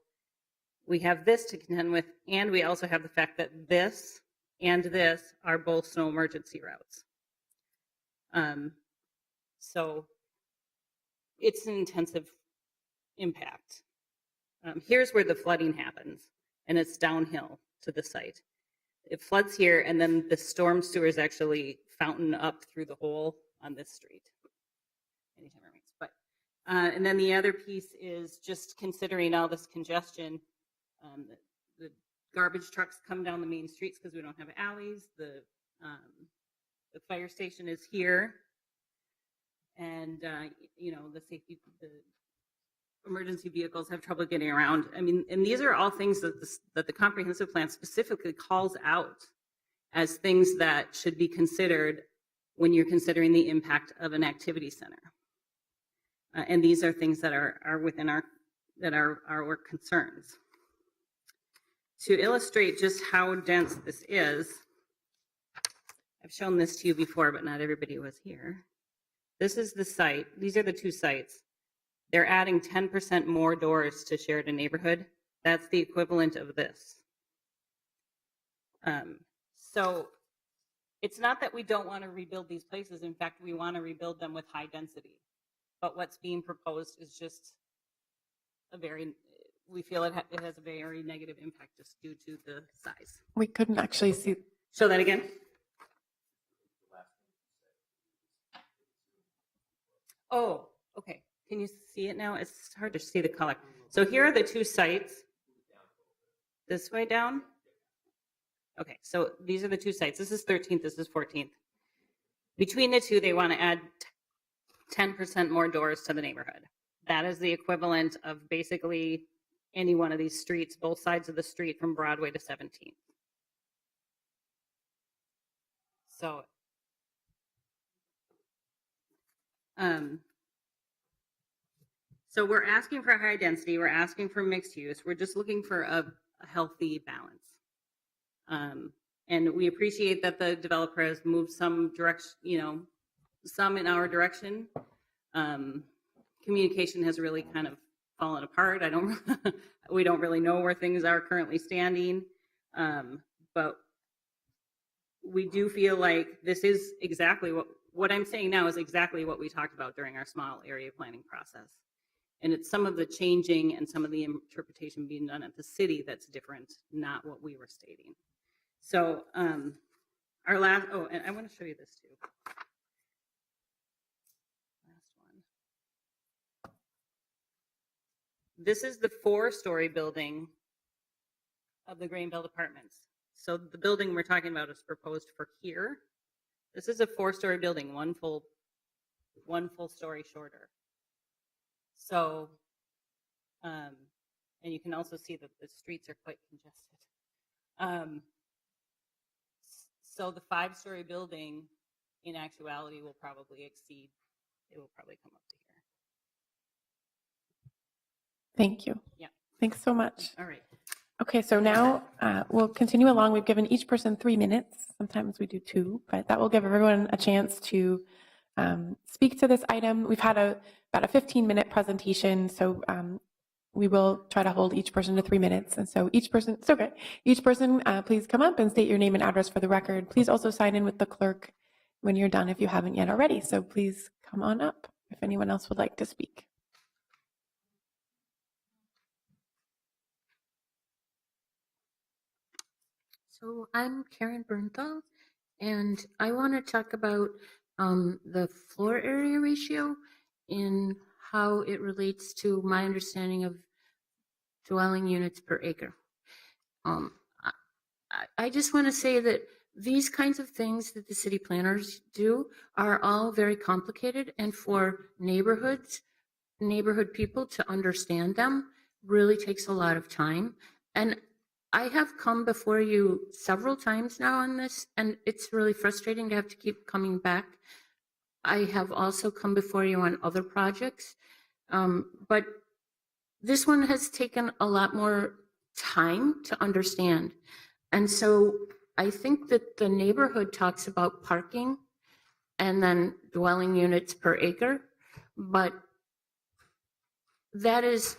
we have this to contend with, and we also have the fact that this and this are both snow emergency routes. So it's an intensive impact. Here's where the flooding happens, and it's downhill to the site. It floods here, and then the storm sewers actually fountain up through the hole on this street. Anytime it rains. But and then the other piece is just considering all this congestion. The garbage trucks come down the main streets because we don't have alleys. The fire station is here, and the emergency vehicles have trouble getting around. I mean, and these are all things that the comprehensive plan specifically calls out as things that should be considered when you're considering the impact of an activity center. And these are things that are within our concerns. To illustrate just how dense this is, I've shown this to you before, but not everybody was here. This is the site. These are the two sites. They're adding 10% more doors to Sheridan neighborhood. That's the equivalent of this. So it's not that we don't want to rebuild these places. In fact, we want to rebuild them with high density. But what's being proposed is just we feel it has a very negative impact just due to the size. We couldn't actually see. Show that again. Oh, okay. Can you see it now? It's hard to see the color. So here are the two sites. This way down? Okay, so these are the two sites. This is 13th, this is 14th. Between the two, they want to add 10% more doors to the neighborhood. That is the equivalent of basically any one of these streets, both sides of the street from Broadway to 17th. So we're asking for high density, we're asking for mixed use, we're just looking for a healthy balance. And we appreciate that the developer has moved some direction, some in our direction. Communication has really kind of fallen apart. We don't really know where things are currently standing. But we do feel like this is exactly what I'm saying now is exactly what we talked about during our small area planning process. And it's some of the changing and some of the interpretation being done at the city that's different, not what we were stating. So and I want to show you this too. Last one. This is the 4-story building of the Grainbelt Apartments. So the building we're talking about is proposed for here. This is a 4-story building, one full story shorter. So, and you can also see that the streets are quite congested. So the 5-story building, in actuality, will probably exceed. It will probably come up to here. Thank you. Yeah. Thanks so much. All right. Okay, so now we'll continue along. We've given each person 3 minutes. Sometimes we do 2, but that will give everyone a chance to speak to this item. We've had about a 15-minute presentation, so we will try to hold each person to 3 minutes. And so each person, it's okay. Each person, please come up and state your name and address for the record. Please also sign in with the clerk when you're done if you haven't yet already. So please come on up if anyone else would like to speak. So I'm Karen Bernthal, and I want to talk about the floor area ratio and how it relates to my understanding of dwelling units per acre. Um, I just want to say that these kinds of things that the city planners do are all very complicated, and for neighborhood people to understand them really takes a lot of time. And I have come before you several times now on this, and it's really frustrating to have to keep coming back. I have also come before you on other projects, but this one has taken a lot more time to understand. And so I think that the neighborhood talks about parking and then dwelling units per acre, but that is,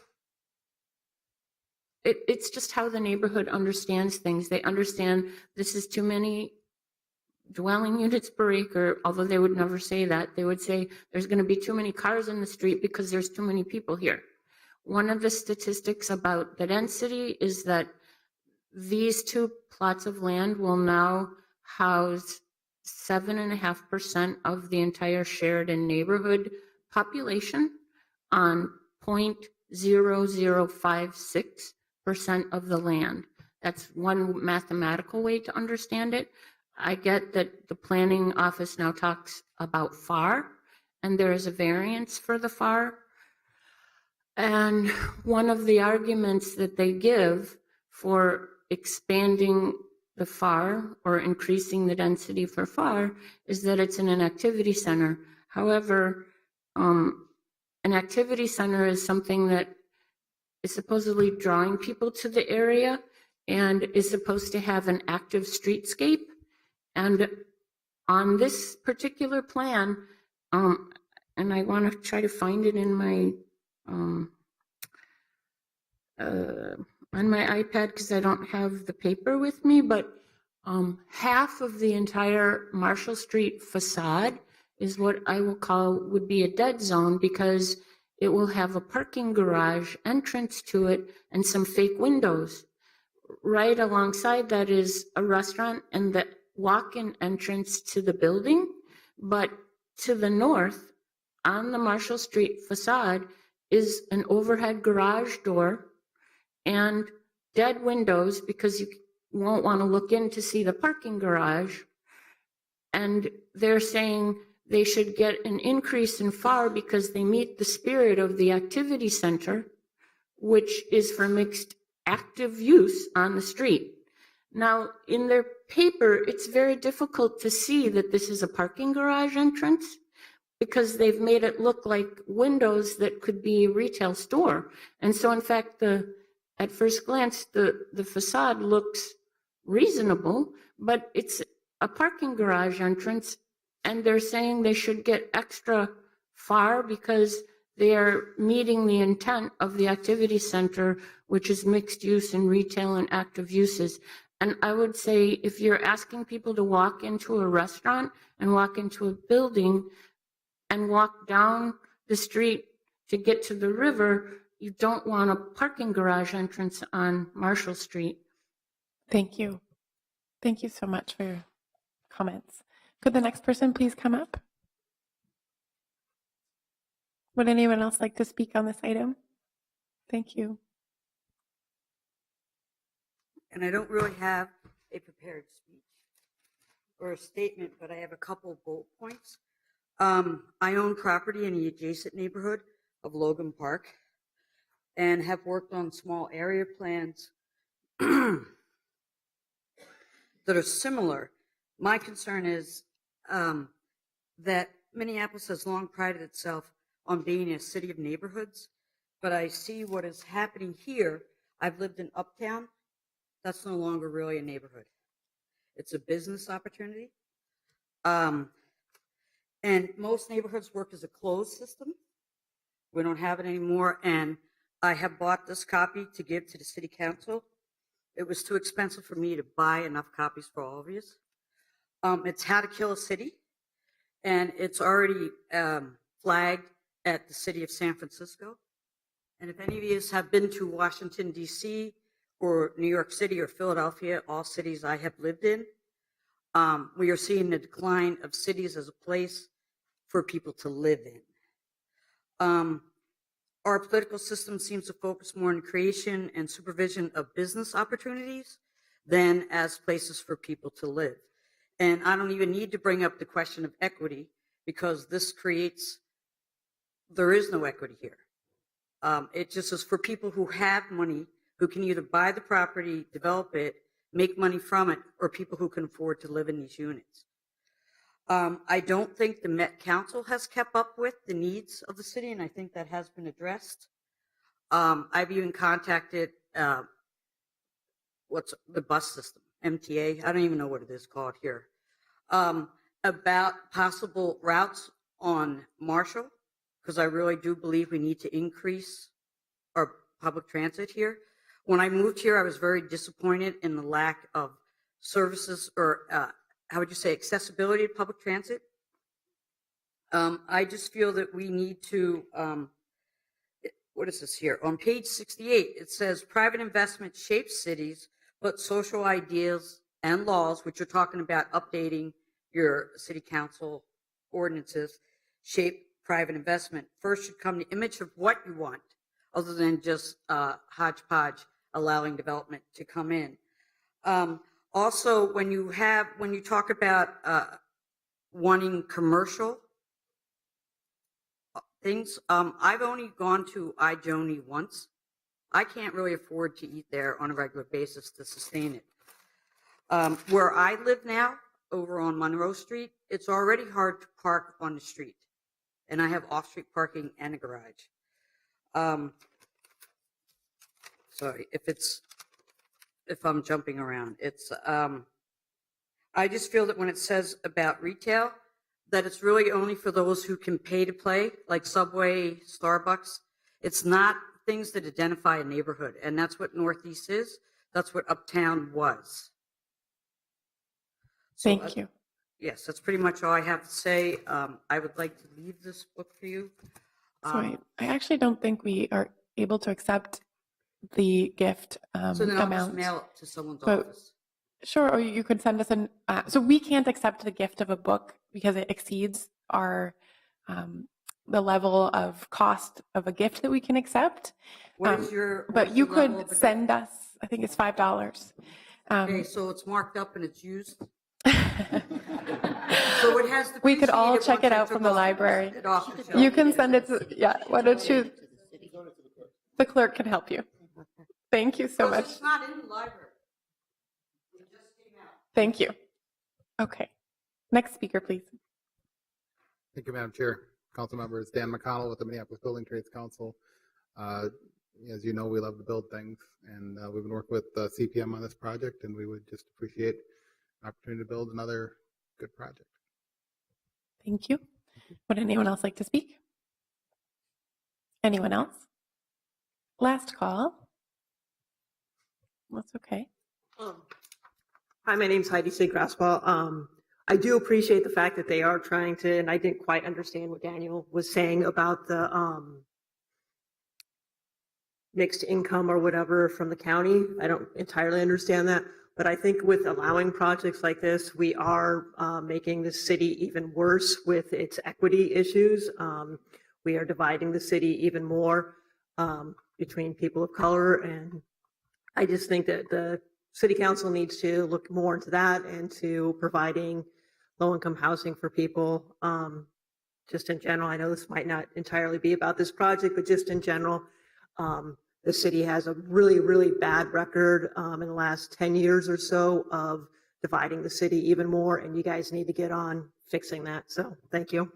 it's just how the neighborhood understands things. They understand this is too many dwelling units per acre, although they would never say that. They would say there's going to be too many cars in the street because there's too many people here. One of the statistics about the density is that these two plots of land will now house 7.5% of the entire Sheridan neighborhood population on 0.0056% of the land. That's one mathematical way to understand it. I get that the planning office now talks about FAR, and there is a variance for the FAR. And one of the arguments that they give for expanding the FAR or increasing the density for FAR is that it's in an activity center. However, an activity center is something that is supposedly drawing people to the area and is supposed to have an active streetscape. And on this particular plan, and I want to try to find it in my on my iPad because I don't have the paper with me, but half of the entire Marshall Street facade is what I will call would be a dead zone because it will have a parking garage entrance to it and some fake windows. Right alongside that is a restaurant and the walk-in entrance to the building, but to the north on the Marshall Street facade is an overhead garage door and dead windows because you won't want to look in to see the parking garage. And they're saying they should get an increase in FAR because they meet the spirit of the activity center, which is for mixed active use on the street. Now, in their paper, it's very difficult to see that this is a parking garage entrance because they've made it look like windows that could be a retail store. And so, in fact, at first glance, the facade looks reasonable, but it's a parking garage entrance, and they're saying they should get extra FAR because they are meeting the intent of the activity center, which is mixed use in retail and active uses. And I would say if you're asking people to walk into a restaurant and walk into a building and walk down the street to get to the river, you don't want a parking garage entrance on Marshall Street. Thank you. Thank you so much for your comments. Could the next person please come up? Would anyone else like to speak on this item? Thank you. And I don't really have a prepared speech or a statement, but I have a couple bullet points. I own property in the adjacent neighborhood of Logan Park and have worked on small area plans that are similar. My concern is that Minneapolis has long prided itself on being a city of neighborhoods, but I see what is happening here. I've lived in Uptown. That's no longer really a neighborhood. It's a business opportunity. And most neighborhoods work as a closed system. We don't have it anymore. And I have bought this copy to give to the city council. It was too expensive for me to buy enough copies for all of you. It's How to Kill a City. And it's already flagged at the city of San Francisco. And if any of you have been to Washington, D.C., for New York City or Philadelphia, all cities I have lived in, we are seeing a decline of cities as a place for people to live in. Our political system seems to focus more on creation and supervision of business opportunities than as places for people to live. And I don't even need to bring up the question of equity because there is no equity here. It just is for people who have money, who can either buy the property, develop it, make money from it, or people who can afford to live in these units. I don't think the Met Council has kept up with the needs of the city, and I think that has been addressed. I've even contacted what's the bus system, MTA, I don't even know what it is called here, about possible routes on Marshall, because I really do believe we need to increase our public transit here. When I moved here, I was very disappointed in the lack of services or how would you say, accessibility to public transit. I just feel that we need to, what is this here? On page 68, it says private investment shapes cities, but social ideas and laws, which are talking about updating your city council ordinances, shape private investment. First should come the image of what you want, other than just hodgepodge allowing development to come in. Also, when you talk about wanting commercial things, I've only gone to iJoni once. I can't really afford to eat there on a regular basis to sustain it. Where I live now, over on Monroe Street, it's already hard to park on the street. And I have off-street parking and a garage. Sorry, if I'm jumping around. It's I just feel that when it says about retail, that it's really only for those who can pay to play, like Subway, Starbucks. It's not things that identify a neighborhood, and that's what Northeast is. That's what Uptown was. So, Thank you. Yes, that's pretty much all I have to say. I would like to leave this book for you. So I actually don't think we are able to accept the gift So then I'll amount. just mail it to someone's But- office. Sure, or you could send us so we can't accept the gift of a book because it exceeds our, the level of cost of a gift that we can accept. What is your? But what's you the level could of the send us, I think it's $5. Okay, so it's marked up and it's used. So it has. We could all depreciated check it once I out from took the off library. it off the shelf. You can send it to, yeah, why don't you? The clerk can help you. Thank you so Because much. it's not in the library. It just came out. Thank you. Okay. Next speaker, please. Thank you, Madam Chair. Council members, Dan McConnell with the Minneapolis Building Trades Council. As you know, we love to build things, and we've been working with CPM on this project, and we would just appreciate an opportunity to build another good project. Thank you. Would anyone else like to speak? Anyone else? Last call. That's okay. Hi, my name's Heidi Segraswell. I do appreciate the fact that they are trying to, and I didn't quite understand what Daniel was saying about the mixed income or whatever from the county. I don't entirely understand that, but I think with allowing projects like this, we are making the city even worse with its equity issues. We are dividing the city even more between people of color, and I just think that the city council needs to look more into that and to providing low-income housing for people. Just in general, I know this might not entirely be about this project, but just in general, the city has a really, really bad record in the last 10 years or so of dividing the city even more, and you guys need to get on fixing that. So thank you.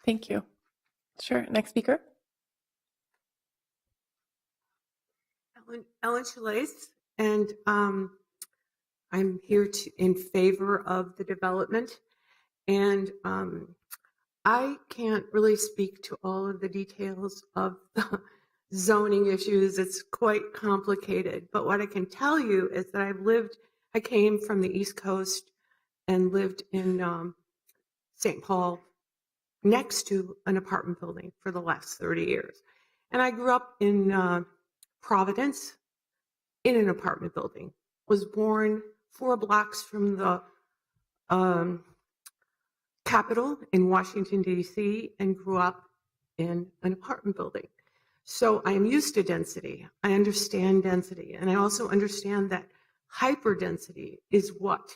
Thank you. Sure. Next speaker. Ellen Chalace, and I'm here in favor of the development. And I can't really speak to all of the details of the zoning issues. It's quite complicated. But what I can tell you is that I came from the East Coast and lived in St. Paul next to an apartment building for the last 30 years. And I grew up in Providence, in an apartment building, was born 4 blocks from the Capitol in Washington, D.C., and grew up in an apartment building. So I am used to density. I understand density. And I also understand that hyperdensity is what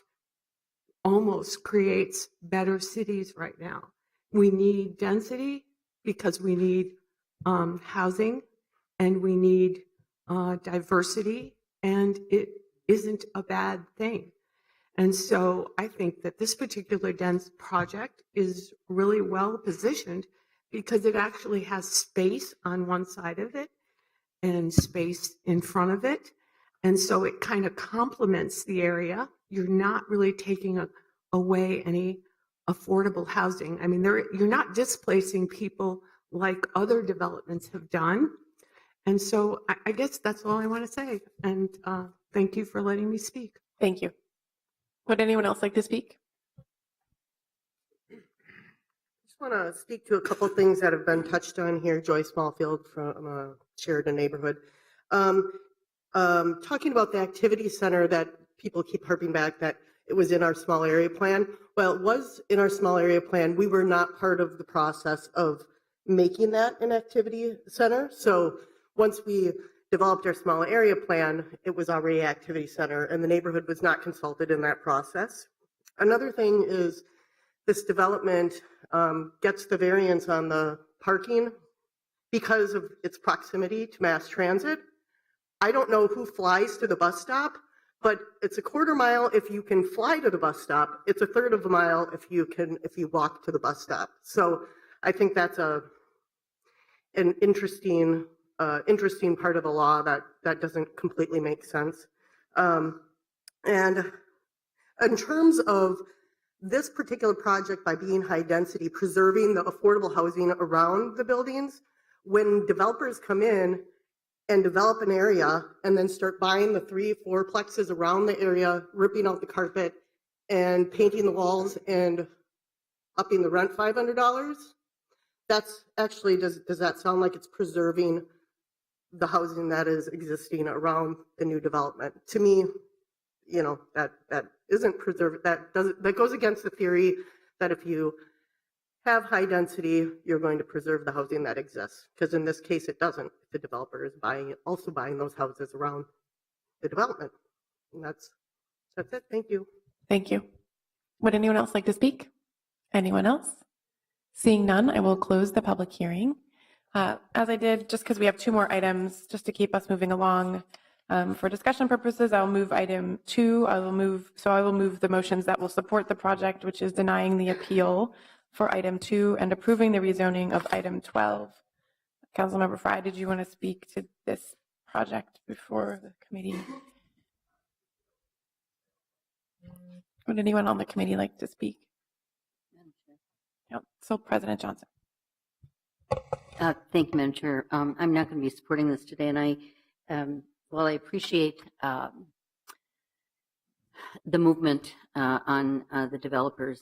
almost creates better cities right now. We need density because we need housing, and we need diversity, and it isn't a bad thing. And so I think that this particular dense project is really well positioned because it actually has space on one side of it and space in front of it. And so it kind of complements the area. You're not really taking away any affordable housing. I mean, you're not displacing people like other developments have done. And so I guess that's all I want to say. And thank you for letting me speak. Thank you. Would anyone else like to speak? I just want to speak to a couple things that have been touched on here. Joy Smallfield from Sheridan neighborhood. Talking about the activity center that people keep harping back that it was in our small area plan. Well, it was in our small area plan. We were not part of the process of making that an activity center. So once we developed our small area plan, it was already an activity center, and the neighborhood was not consulted in that process. Another thing is this development gets the variance on the parking because of its proximity to mass transit. I don't know who flies to the bus stop, but it's a 1/4 mile if you can fly to the bus stop. It's a 1/3 of a mile if you walk to the bus stop. So I think that's an interesting part of the law that doesn't completely make sense. And in terms of this particular project, by being high density, preserving the affordable housing around the buildings, when developers come in and develop an area and then start buying the 3-4 plexes around the area, ripping out the carpet and painting the walls and upping the rent $500, that's actually, does that sound like it's preserving the housing that is existing around the new development? To me, that isn't preserved. That goes against the theory that if you have high density, you're going to preserve the housing that exists. Because in this case, it doesn't. The developer is also buying those houses around the development. And that's it. Thank you. Thank you. Would anyone else like to speak? Anyone else? Seeing none, I will close the public hearing. As I did, just because we have 2 more items, just to keep us moving along, for discussion purposes, I'll move item 2. I will move the motions that will support the project, which is denying the appeal for item 2 and approving the rezoning of item 12. Councilmember Frye, did you want to speak to this project before the committee? Would anyone on the committee like to speak? No. So President Johnson. Thank you, Madam Chair. I'm not going to be supporting this today, and while I appreciate the movement on the developers'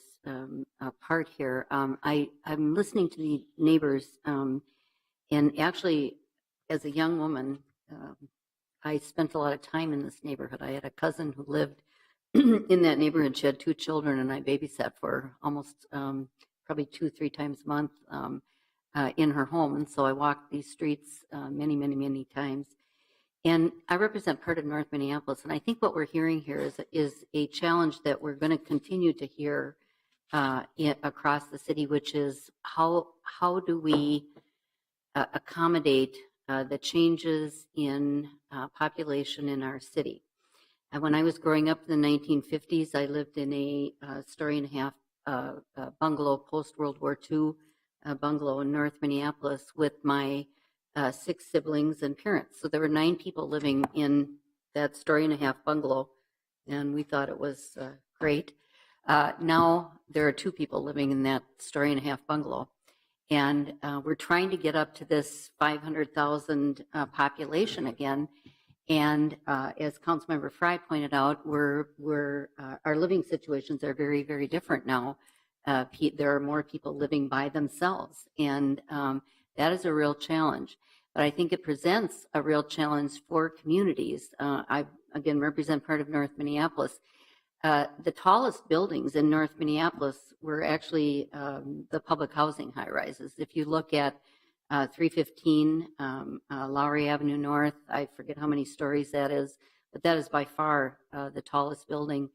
part here, I'm listening to the neighbors, and actually, as a young woman, I spent a lot of time in this neighborhood. I had a cousin who lived in that neighborhood. She had 2 children, and I babysat for almost probably 2-3 times a month in her home. And so I walked these streets many times. And I represent part of North Minneapolis, and I think what we're hearing here is a challenge that we're going to continue to hear across the city, which is how do we accommodate the changes in population in our city. And when I was growing up in the 1950s, I lived in a 1.5-story bungalow, post-World War II bungalow in North Minneapolis with my 6 siblings and parents. So there were 9 people living in that 1.5-story bungalow, and we thought it was great. Now there are 2 people living in that 1.5-story bungalow, and we're trying to get up to this 500,000 population again. And as Councilmember Frye pointed out, our living situations are very different now. There are more people living by themselves, and that is a real challenge. but I think it presents a real challenge for communities. I, again, represent part of North Minneapolis. The tallest buildings in North Minneapolis were actually the public housing high-rises. If you look at 315 Lowry Avenue North, I forget how many stories that is, but that is by far the tallest building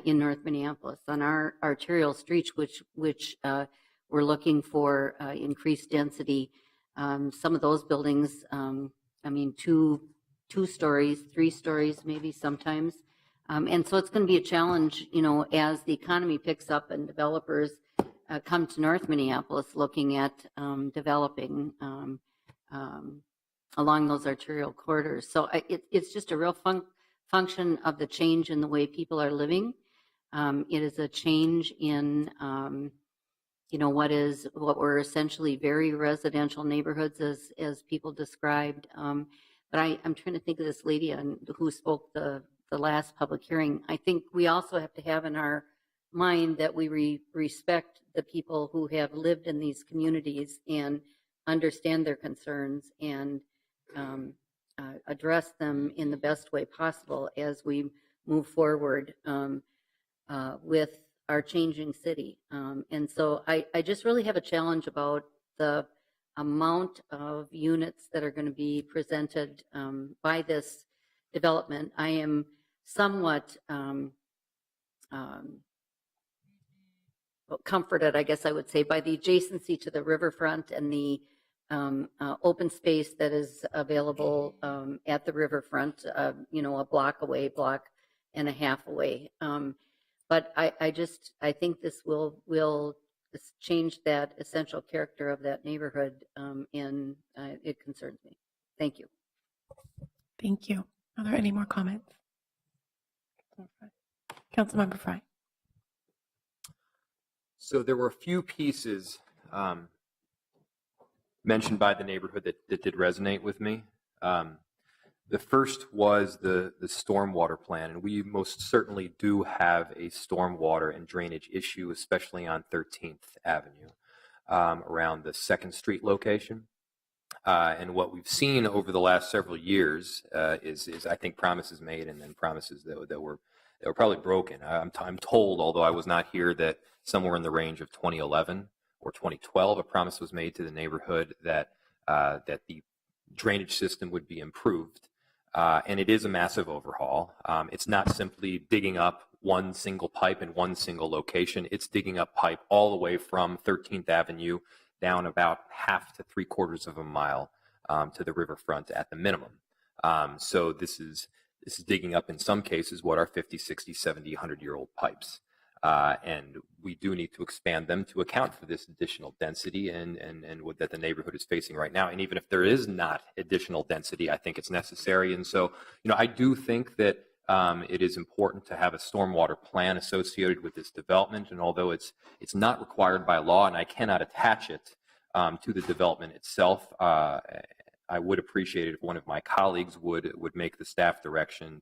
in North Minneapolis. On our arterial streets, which we're looking for increased density, some of those buildings, I mean, two stories, 3 stories maybe sometimes. And so it's going to be a challenge, you know, as the economy picks up and developers come to North Minneapolis looking at developing along those arterial corridors. So it's just a real function of the change in the way people are living. It is a change in, you know, what were essentially very residential neighborhoods as people described. But I'm trying to think of this lady who spoke the last public hearing. I think we also have to have in our mind that we respect the people who have lived in these communities and understand their concerns and address them in the best way possible as we move forward with our changing city. And so I just really have a challenge about the amount of units that are going to be presented by this development. I am somewhat comforted, I guess I would say, by the adjacency to the riverfront and the open space that is available at the riverfront, you know, a block and a half away. But I think this will change that essential character of that neighborhood, and it concerns me. Thank you. Thank you. Are there any more comments? Councilmember Frye. So there were a few pieces mentioned by the neighborhood that did resonate with me. The first was the stormwater plan, and we most certainly do have a stormwater and drainage issue, especially on 13th Avenue around the 2nd Street location. And what we've seen over the last several years is I think promises made and then promises that were probably broken. I'm told, although I was not here, that somewhere in the range of 2011 or 2012, a promise was made to the neighborhood that the drainage system would be improved. And it is a massive overhaul. It's not simply digging up one single pipe in one single location. It's digging up pipe all the way from 13th Avenue down about half to 3/4 of a mile to the riverfront at the minimum. So this is digging up in some cases what are 50, 60, 70, 100-year-old pipes. And we do need to expand them to account for this additional density and what that the neighborhood is facing right now. And even if there is not additional density, I think it's necessary. And so, you know, I do think that it is important to have a stormwater plan associated with this development. And although it's not required by law and I cannot attach it to the development itself, I would appreciate it if one of my colleagues would make the staff direction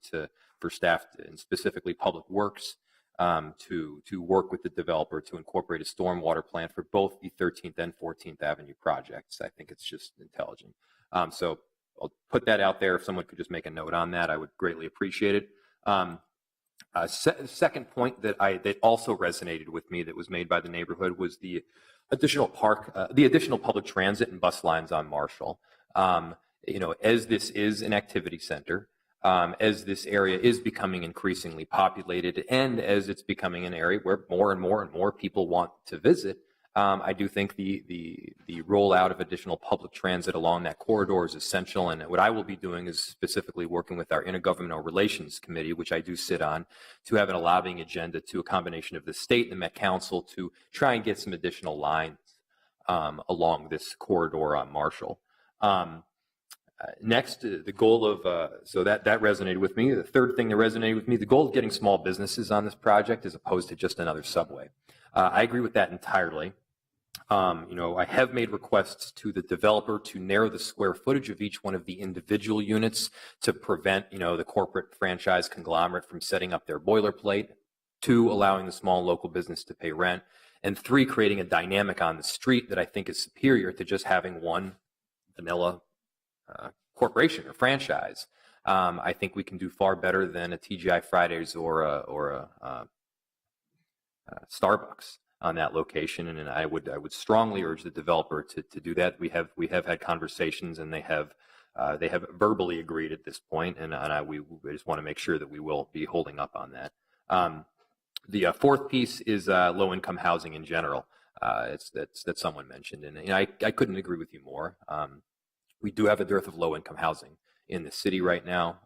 for staff and specifically Public Works to work with the developer to incorporate a stormwater plan for both the 13th and 14th Avenue projects. I think it's just intelligent. So I'll put that out there. If someone could just make a note on that, I would greatly appreciate it. Second point that also resonated with me that was made by the neighborhood was the additional public transit and bus lines on Marshall. You know, as this is an activity center, as this area is becoming increasingly populated and as it's becoming an area where more and more people want to visit, I do think the rollout of additional public transit along that corridor is essential. And what I will be doing is specifically working with our Intergovernmental Relations Committee, which I do sit on, to have a lobbying agenda to a combination of the state and the Met Council to try and get some additional lines along this corridor on Marshall. Next, the goal of, so that resonated with me. The third thing that resonated with me, the goal of getting small businesses on this project as opposed to just another subway. I agree with that entirely. You know, I have made requests to the developer to narrow the square footage of each one of the individual units to prevent, you know, the corporate franchise conglomerate from setting up their boilerplate. 2, allowing the small local business to pay rent. And 3, creating a dynamic on the street that I think is superior to just having one vanilla corporation or franchise. I think we can do far better than a TGI Fridays or a Starbucks on that location, and I would strongly urge the developer to do that. We have had conversations, and they have verbally agreed at this point, and we just want to make sure that we will be holding up on that. The fourth piece is low-income housing in general. That someone mentioned, and I couldn't agree with you more. We do have a dearth of low-income housing in the city right now.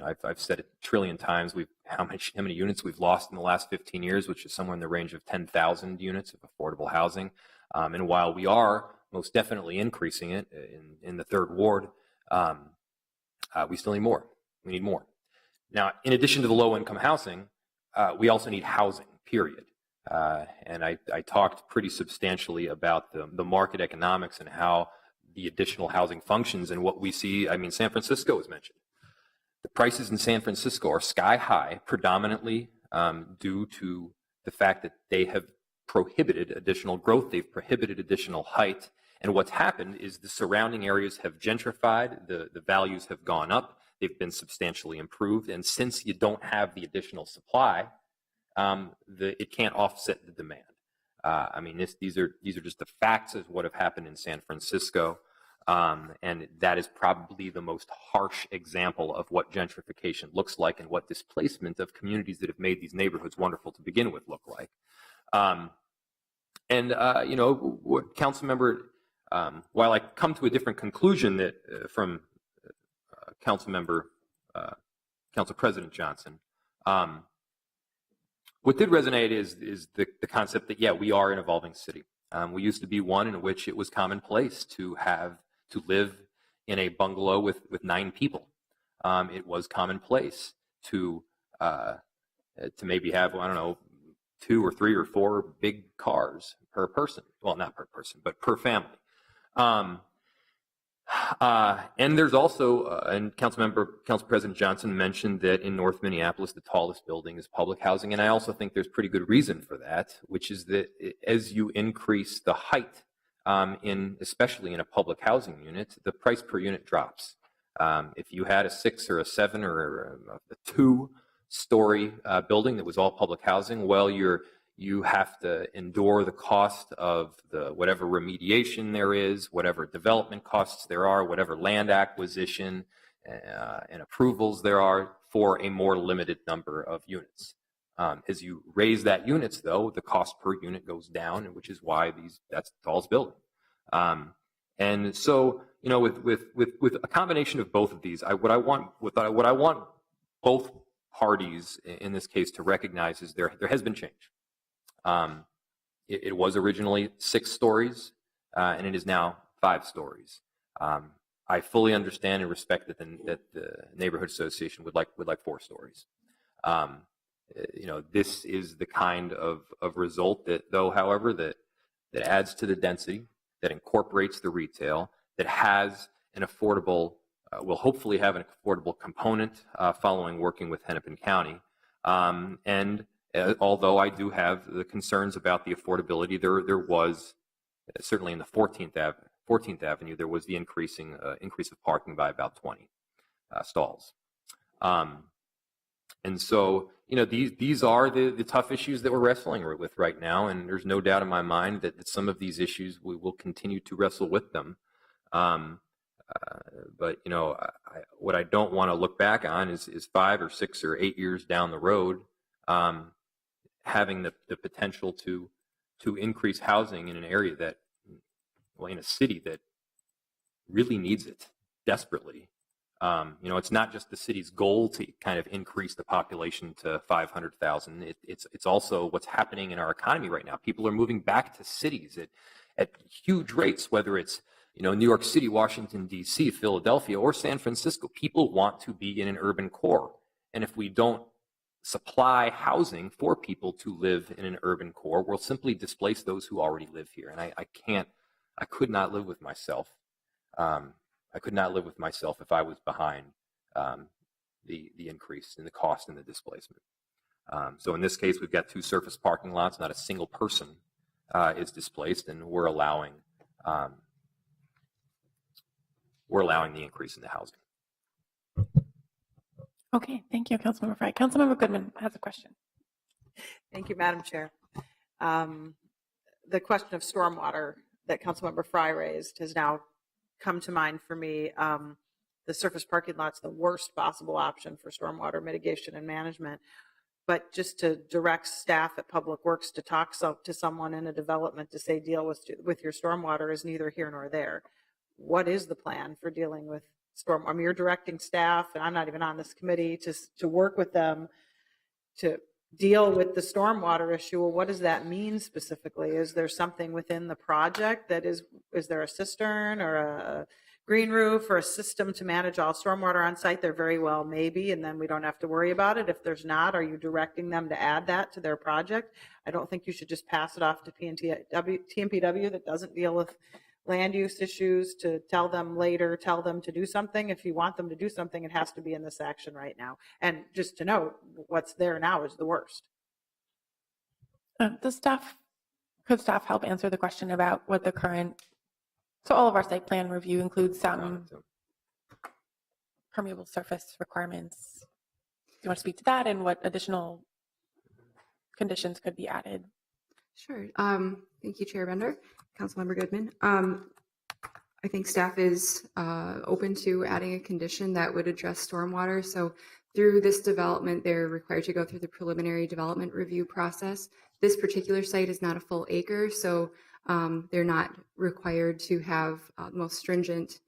I've said it a trillion times. How many units we've lost in the last 15 years, which is somewhere in the range of 10,000 units of affordable housing. And while we are most definitely increasing it in the third ward, we still need more. We need more. Now, in addition to the low-income housing, we also need housing, period. And I talked pretty substantially about the market economics and how the additional housing functions and what we see. I mean, San Francisco was mentioned. The prices in San Francisco are sky high, predominantly due to the fact that they have prohibited additional growth. They've prohibited additional height. And what's happened is the surrounding areas have gentrified. The values have gone up. They've been substantially improved. And since you don't have the additional supply, it can't offset the demand. I mean, these are just the facts of what have happened in San Francisco. And that is probably the most harsh example of what gentrification looks like and what displacement of communities that have made these neighborhoods wonderful to begin with look like. Councilmember, while I come to a different conclusion that from Council President Johnson, what did resonate is the concept that, yeah, we are an evolving city. We used to be one in which it was commonplace to live in a bungalow with 9 people. It was commonplace to maybe have, I don't know, 2 or 3 or 4 big cars per person. Well, not per person, but per family. And there's also, and Council President Johnson mentioned that in North Minneapolis, the tallest building is public housing. And I also think there's pretty good reason for that, which is that as you increase the height, especially in a public housing unit, the price per unit drops. If you had a 6 or a 7 or a 2-story building that was all public housing, well, you have to endure the cost of whatever remediation there is, whatever development costs there are, whatever land acquisition and approvals there are for a more limited number of units. As you raise that units, though, the cost per unit goes down, which is why that's the tallest building. And so, with a combination of both of these, what I want both parties in this case to recognize is there has been change. It was originally 6 stories, and it is now 5 stories. I fully understand and respect that the neighborhood association would like 4 stories. This is the kind of result that, though, however, that adds to the density, that incorporates the retail, that has an affordable, will hopefully have an affordable component following working with Hennepin County. And although I do have the concerns about the affordability, there was certainly in the 14th Avenue, there was the increase of parking by about 20 stalls. And so, these are the tough issues that we're wrestling with right now, and there's no doubt in my mind that some of these issues we will continue to wrestle with them. But what I don't want to look back on is 5 or 6 or 8 years down the road, having the potential to increase housing in an area that, in a city that really needs it desperately. It's not just the city's goal to kind of increase the population to 500,000. It's also what's happening in our economy right now. People are moving back to cities at huge rates, whether it's New York City, Washington, D.C., Philadelphia, or San Francisco. People want to be in an urban core. And if we don't supply housing for people to live in an urban core, we'll simply displace those who already live here. And I could not live with myself. I could not live with myself if I was behind the increase in the cost and the displacement. So in this case, we've got 2 surface parking lots. Not a single person is displaced, and we're allowing we're allowing the increase in the housing. Okay, thank you, Councilmember Frye. Councilmember Goodman has a question. Thank you, Madam Chair. The question of stormwater that Councilmember Frye raised has now come to mind for me. The surface parking lot's the worst possible option for stormwater mitigation and management. But just to direct staff at Public Works to talk to someone in a development to say deal with your stormwater is neither here nor there. What is the plan for dealing with storm? I mean, you're directing staff, and I'm not even on this committee, to work with them to deal with the stormwater issue. Well, what does that mean specifically? Is there something within the project that is there a cistern or a green roof or a system to manage all stormwater on site? There very well may be, and then we don't have to worry about it. If there's not, are you directing them to add that to their project? I don't think you should just pass it off to TMPW that doesn't deal with land use issues to tell them to do something. If you want them to do something, it has to be in this action right now. And just to note, what's there now is the worst. Could staff help answer the question about what the current, so all of our site plan review includes some permeable surface requirements. Do you want to speak to that and what additional conditions could be added? Sure. Thank you, Chair Bender. Councilmember Goodman. I think staff is open to adding a condition that would address stormwater. So through this development, they're required to go through the preliminary development review process. This particular site is not a full acre, so they're not required to have the most stringent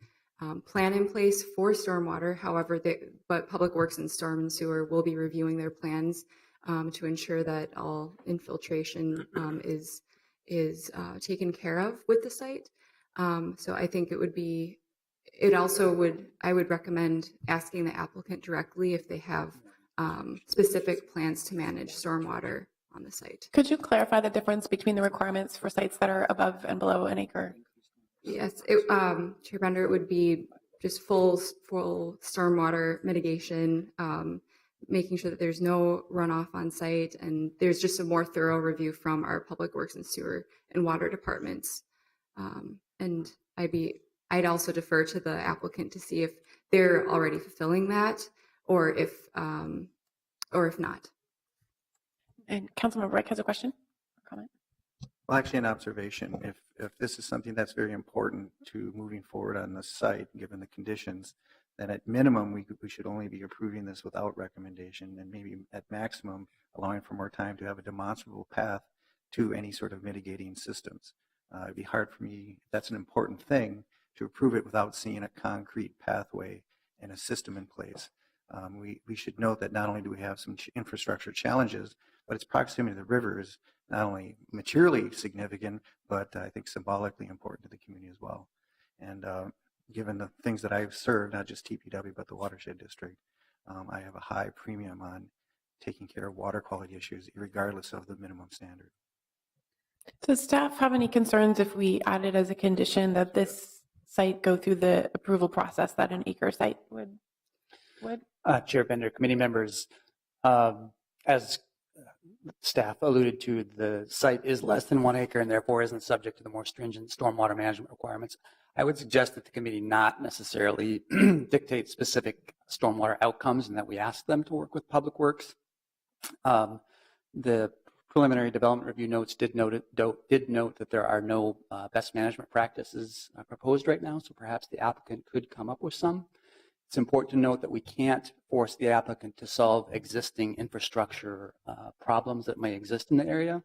plan in place for stormwater. However, but Public Works and Storm and Sewer will be reviewing their plans to ensure that all infiltration is taken care of with the site. So I think I would recommend asking the applicant directly if they have specific plans to manage stormwater on the site. Could you clarify the difference between the requirements for sites that are above and below an acre? Yes, Chair Bender, it would be just full stormwater mitigation, making sure that there's no runoff on site, and there's just a more thorough review from our Public Works and Sewer and Water departments. And I'd also defer to the applicant to see if they're already fulfilling that, or if not. And Councilmember Rick has a question or comment. Well, actually, an observation. If this is something that's very important to moving forward on the site, given the conditions, then at minimum, we should only be approving this without recommendation, and maybe at maximum, allowing for more time to have a demonstrable path to any sort of mitigating systems. It'd be hard for me, that's an important thing, to approve it without seeing a concrete pathway and a system in place. We should note that not only do we have some infrastructure challenges, but its proximity to the river is not only materially significant, but I think symbolically important to the community as well. And given the things that I've served, not just TPW, but the watershed district, I have a high premium on taking care of water quality issues, regardless of the minimum standard. Does staff have any concerns if we added as a condition that this site go through the approval process that an acre site would? Chair Bender, committee members, as staff alluded to, the site is less than 1 acre and therefore isn't subject to the more stringent stormwater management requirements. I would suggest that the committee not necessarily dictate specific stormwater outcomes and that we ask them to work with Public Works. The preliminary development review notes did note that there are no best management practices proposed right now, so perhaps the applicant could come up with some. It's important to note that we can't force the applicant to solve existing infrastructure problems that may exist in the area,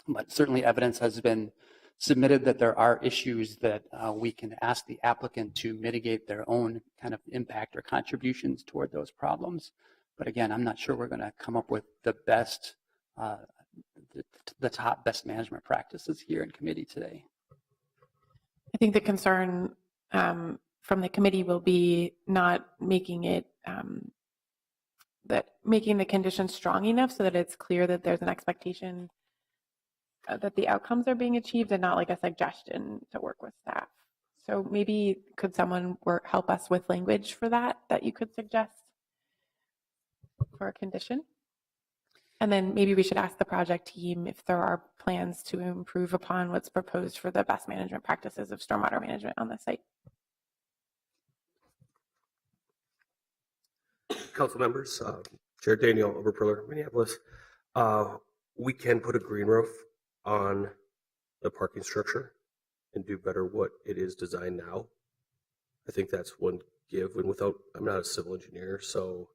but certainly evidence has been submitted that there are issues that we can ask the applicant to mitigate their own kind of impact or contributions toward those problems. But again, I'm not sure we're going to come up with the best, the top best management practices here in committee today. I think the concern from the committee will be not making it making the conditions strong enough so that it's clear that there's an expectation that the outcomes are being achieved and not like a suggestion to work with staff. So maybe could someone help us with language for that you could suggest for a condition? And then maybe we should ask the project team if there are plans to improve upon what's proposed for the best management practices of stormwater management on the site. council members, Chair Daniel Oberperler, Minneapolis. We can put a green roof on the parking structure and do better what it is designed now. I think that's one give, and without, I'm not a civil engineer, so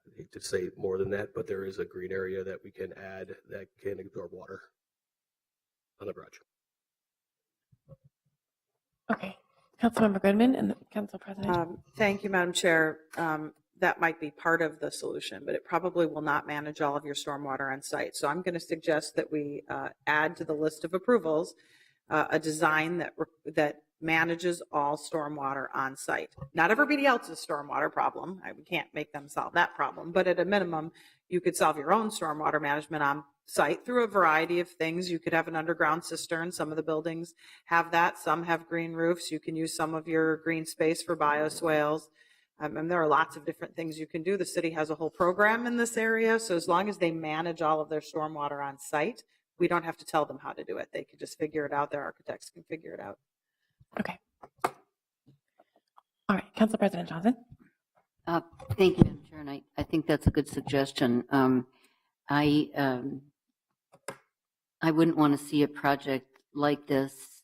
I hate to say more than that, but there is a green area that we can add that can absorb water on the garage. Okay. Councilmember Goodman and the Council President. Thank you, Madam Chair. That might be part of the solution, but it probably will not manage all of your stormwater on site. So I'm going to suggest that we add to the list of approvals a design that manages all stormwater on site. Not everybody else's stormwater problem. We can't make them solve that problem, but at a minimum, you could solve your own stormwater management on site through a variety of things. You could have an underground cistern. Some of the buildings have that. Some have green roofs. You can use some of your green space for bioswales. And there are lots of different things you can do. The city has a whole program in this area. So as long as they manage all of their stormwater on site, we don't have to tell them how to do it. They could just figure it out. Their architects can figure it out. Okay. All right. Council President Johnson. Thank you, Madam Chair, and I think that's a good suggestion. I wouldn't want to see a project like this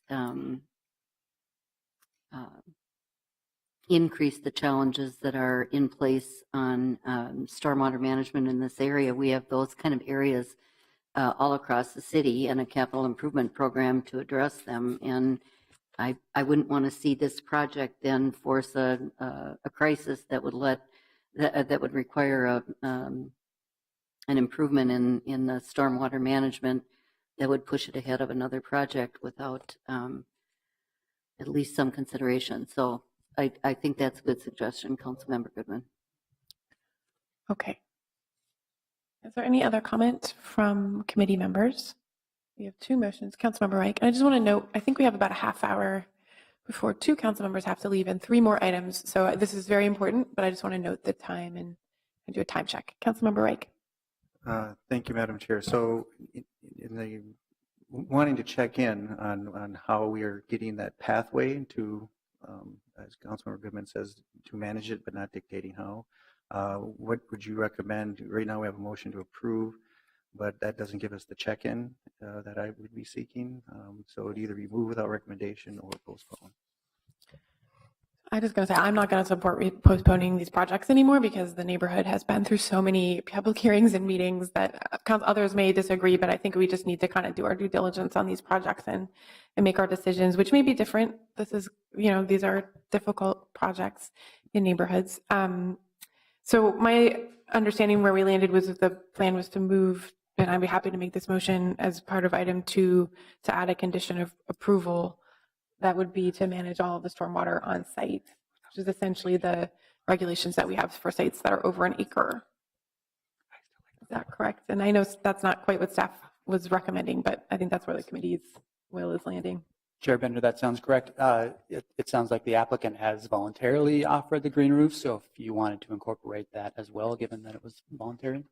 increase the challenges that are in place on stormwater management in this area. We have those kind of areas all across the city and a capital improvement program to address them. And I wouldn't want to see this project then force a crisis that would require an improvement in the stormwater management that would push it ahead of another project without at least some consideration. So I think that's a good suggestion, Councilmember Goodman. Okay. Is there any other comment from committee members? We have two motions. Councilmember Reich. And I just want to note, I think we have about a half hour before two council members have to leave and three more items. So this is very important, but I just want to note the time and do a time check. Councilmember Reich. Thank you, Madam Chair. So in the wanting to check in on how we are getting that pathway to, as Councilmember Goodman says, to manage it, but not dictating how. What would you recommend? Right now we have a motion to approve, but that doesn't give us the check-in that I would be seeking. So it would either be moved without recommendation or postpone. I'm just going to say I'm not going to support postponing these projects anymore because the neighborhood has been through so many public hearings and meetings that others may disagree, but I think we just need to kind of do our due diligence on these projects and make our decisions, which may be different. This is, these are difficult projects in neighborhoods. So my understanding where we landed was that the plan was to move, and I'd be happy to make this motion as part of item 2 to add a condition of approval that would be to manage all of the stormwater on site, which is essentially the regulations that we have for sites that are over an acre. Is that correct? And I know that's not quite what staff was recommending, but I think that's where the committee's will is landing. Chair Bender, that sounds correct. It sounds like the applicant has voluntarily offered the green roof, so if you wanted to incorporate that as well, given that it was voluntary.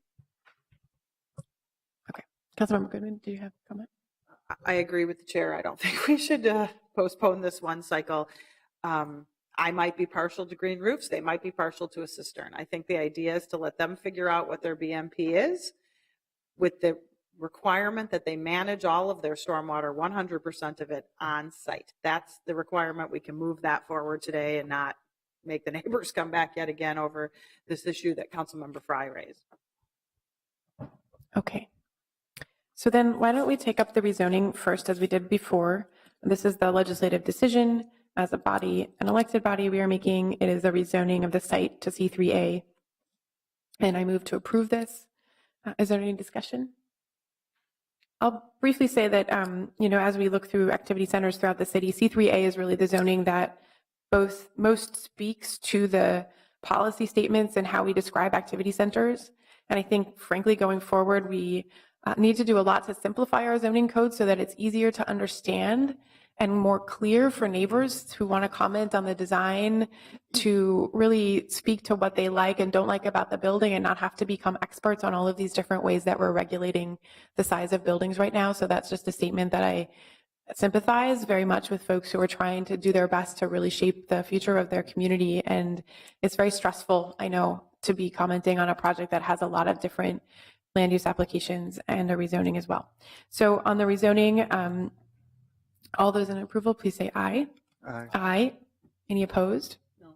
Okay. Councilmember Goodman, do you have a comment? I agree with the chair. I don't think we should postpone this one cycle. I might be partial to green roofs. They might be partial to a cistern. I think the idea is to let them figure out what their BMP is with the requirement that they manage all of their stormwater, 100% of it on site. That's the requirement. We can move that forward today and not make the neighbors come back yet again over this issue that Councilmember Fry raised. Okay. So then why don't we take up the rezoning first as we did before. This is the legislative decision as a body, an elected body we are making. It is a rezoning of the site to C3A. And I move to approve this. Is there any discussion? I'll briefly say that, as we look through activity centers throughout the city, C3A is really the zoning that most speaks to the policy statements and how we describe activity centers. And I think, frankly, going forward, we need to do a lot to simplify our zoning code so that it's easier to understand and more clear for neighbors who want to comment on the design, to really speak to what they like and don't like about the building and not have to become experts on all of these different ways that we're regulating the size of buildings right now. So that's just a statement that I sympathize very much with folks who are trying to do their best to really shape the future of their community. And it's very stressful, I know, to be commenting on a project that has a lot of different land use applications and a rezoning as well. So on the rezoning, all those in approval, please say aye. Aye. Aye. Any opposed? No.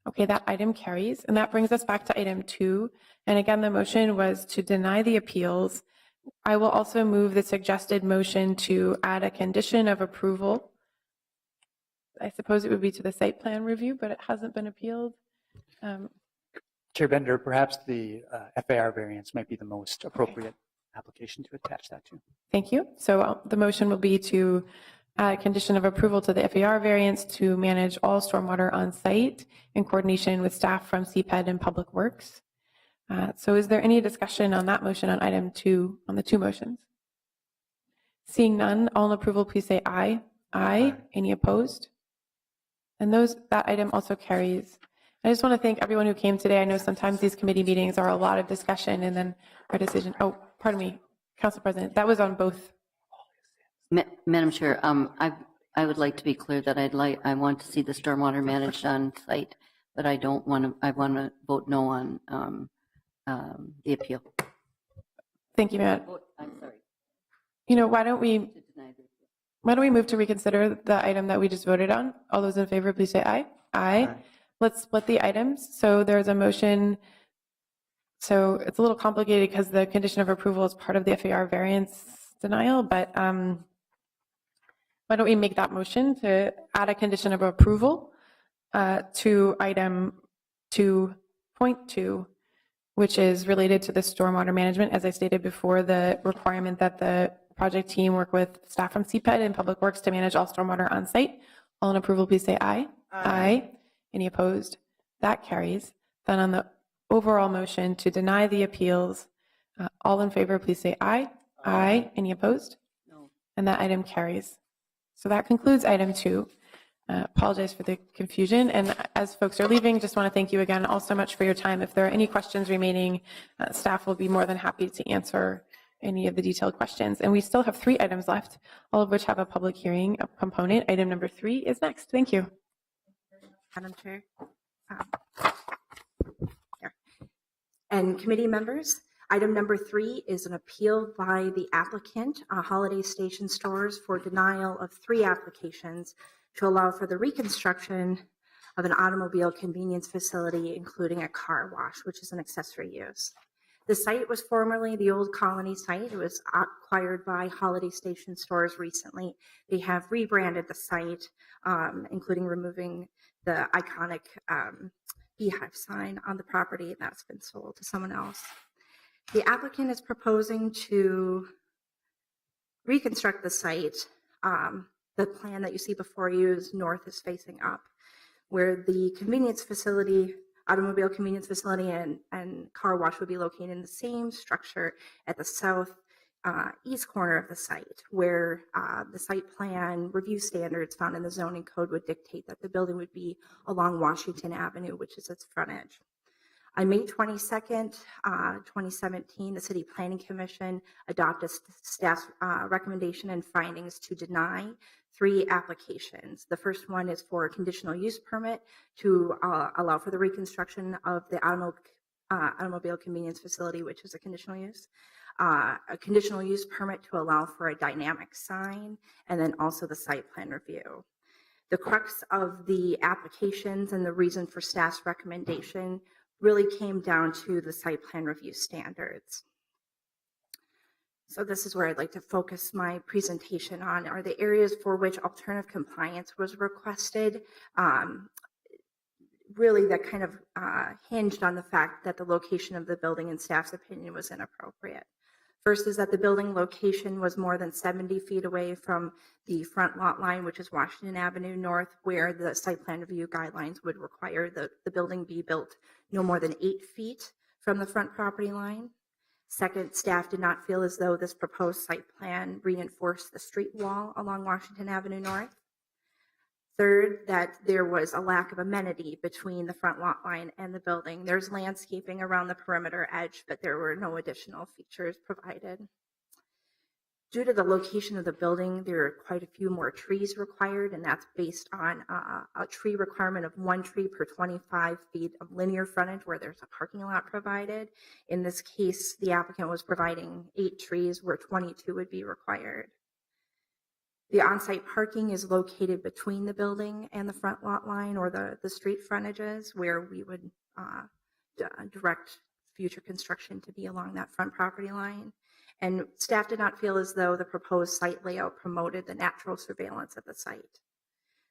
Okay, that item carries. And that brings us back to item 2. And again, the motion was to deny the appeals. I will also move the suggested motion to add a condition of approval. I suppose it would be to the site plan review, but it hasn't been appealed. Chair Bender, perhaps the FAR variance might be the most appropriate application to attach that to. Thank you. So the motion will be to add a condition of approval to the FAR variance to manage all stormwater on site in coordination with staff from CPED and Public Works. So is there any discussion on that motion on item 2, on the 2 motions? Seeing none, all in approval, please say aye. Aye. Any opposed? And that item also carries. I just want to thank everyone who came today. I know sometimes these committee meetings are a lot of discussion and then our decision. Oh, pardon me, Council President, that was on both. Madam Chair, I would like to be clear that I want to see the stormwater managed on site, but I want to vote no on the appeal. Thank you, Matt. I'm sorry. You know, why don't we move to reconsider the item that we just voted on? All those in favor, please say aye. Aye. Let's split the items. So there's a motion. So it's a little complicated because the condition of approval is part of the FAR variance denial, but why don't we make that motion to add a condition of approval to item 2.2, which is related to the stormwater management. As I stated before, the requirement that the project team work with staff from CPED and Public Works to manage all stormwater on site. All in approval, please say aye. Aye. Any opposed? That carries. Then on the overall motion to deny the appeals, all in favor, please say aye. Aye. Any opposed? No. And that item carries. So that concludes item 2. Apologize for the confusion. And as folks are leaving, just want to thank you again all so much for your time. If there are any questions remaining, staff will be more than happy to answer any of the detailed questions. And we still have 3 items left, all of which have a public hearing component. Item number 3 is next. Thank you. Madam Chair, and committee members, item number 3 is an appeal by the applicant, Holiday Station Stores, for denial of 3 applications to allow for the reconstruction of an automobile convenience facility, including a car wash, which is an accessory use. The site was formerly the old Colony site. It was acquired by Holiday Station Stores recently. They have rebranded the site, including removing the iconic beehive sign on the property, and that's been sold to someone else. The applicant is proposing to reconstruct the site. The plan that you see before you is north is facing up, where the convenience facility, automobile convenience facility and car wash would be located in the same structure at the south east corner of the site, where the site plan review standards found in the zoning code would dictate that the building would be along Washington Avenue, which is its frontage. On May 22nd, 2017, the City Planning Commission adopted staff's recommendation and findings to deny 3 applications. The first one is for a conditional use permit to allow for the reconstruction of the automobile convenience facility, which is a conditional use. A conditional use permit to allow for a dynamic sign, and then also the site plan review. The crux of the applications and the reason for staff's recommendation really came down to the site plan review standards. So this is where I'd like to focus my presentation on, are the areas for which alternative compliance was requested. Really that kind of hinged on the fact that the location of the building in staff's opinion was inappropriate. First is that the building location was more than 70 feet away from the front lot line, which is Washington Avenue North, where the site plan review guidelines would require the building be built no more than 8 feet from the front property line. Second, staff did not feel as though this proposed site plan reinforced the street wall along Washington Avenue North. Third, that there was a lack of amenity between the front lot line and the building. There's landscaping around the perimeter edge, but there were no additional features provided. Due to the location of the building, there are quite a few more trees required, and that's based on a tree requirement of 1 tree per 25 feet of linear frontage where there's a parking lot provided. In this case, the applicant was providing 8 trees where 22 would be required. The on-site parking is located between the building and the front lot line or the street frontages where we would direct future construction to be along that front property line. And staff did not feel as though the proposed site layout promoted the natural surveillance of the site.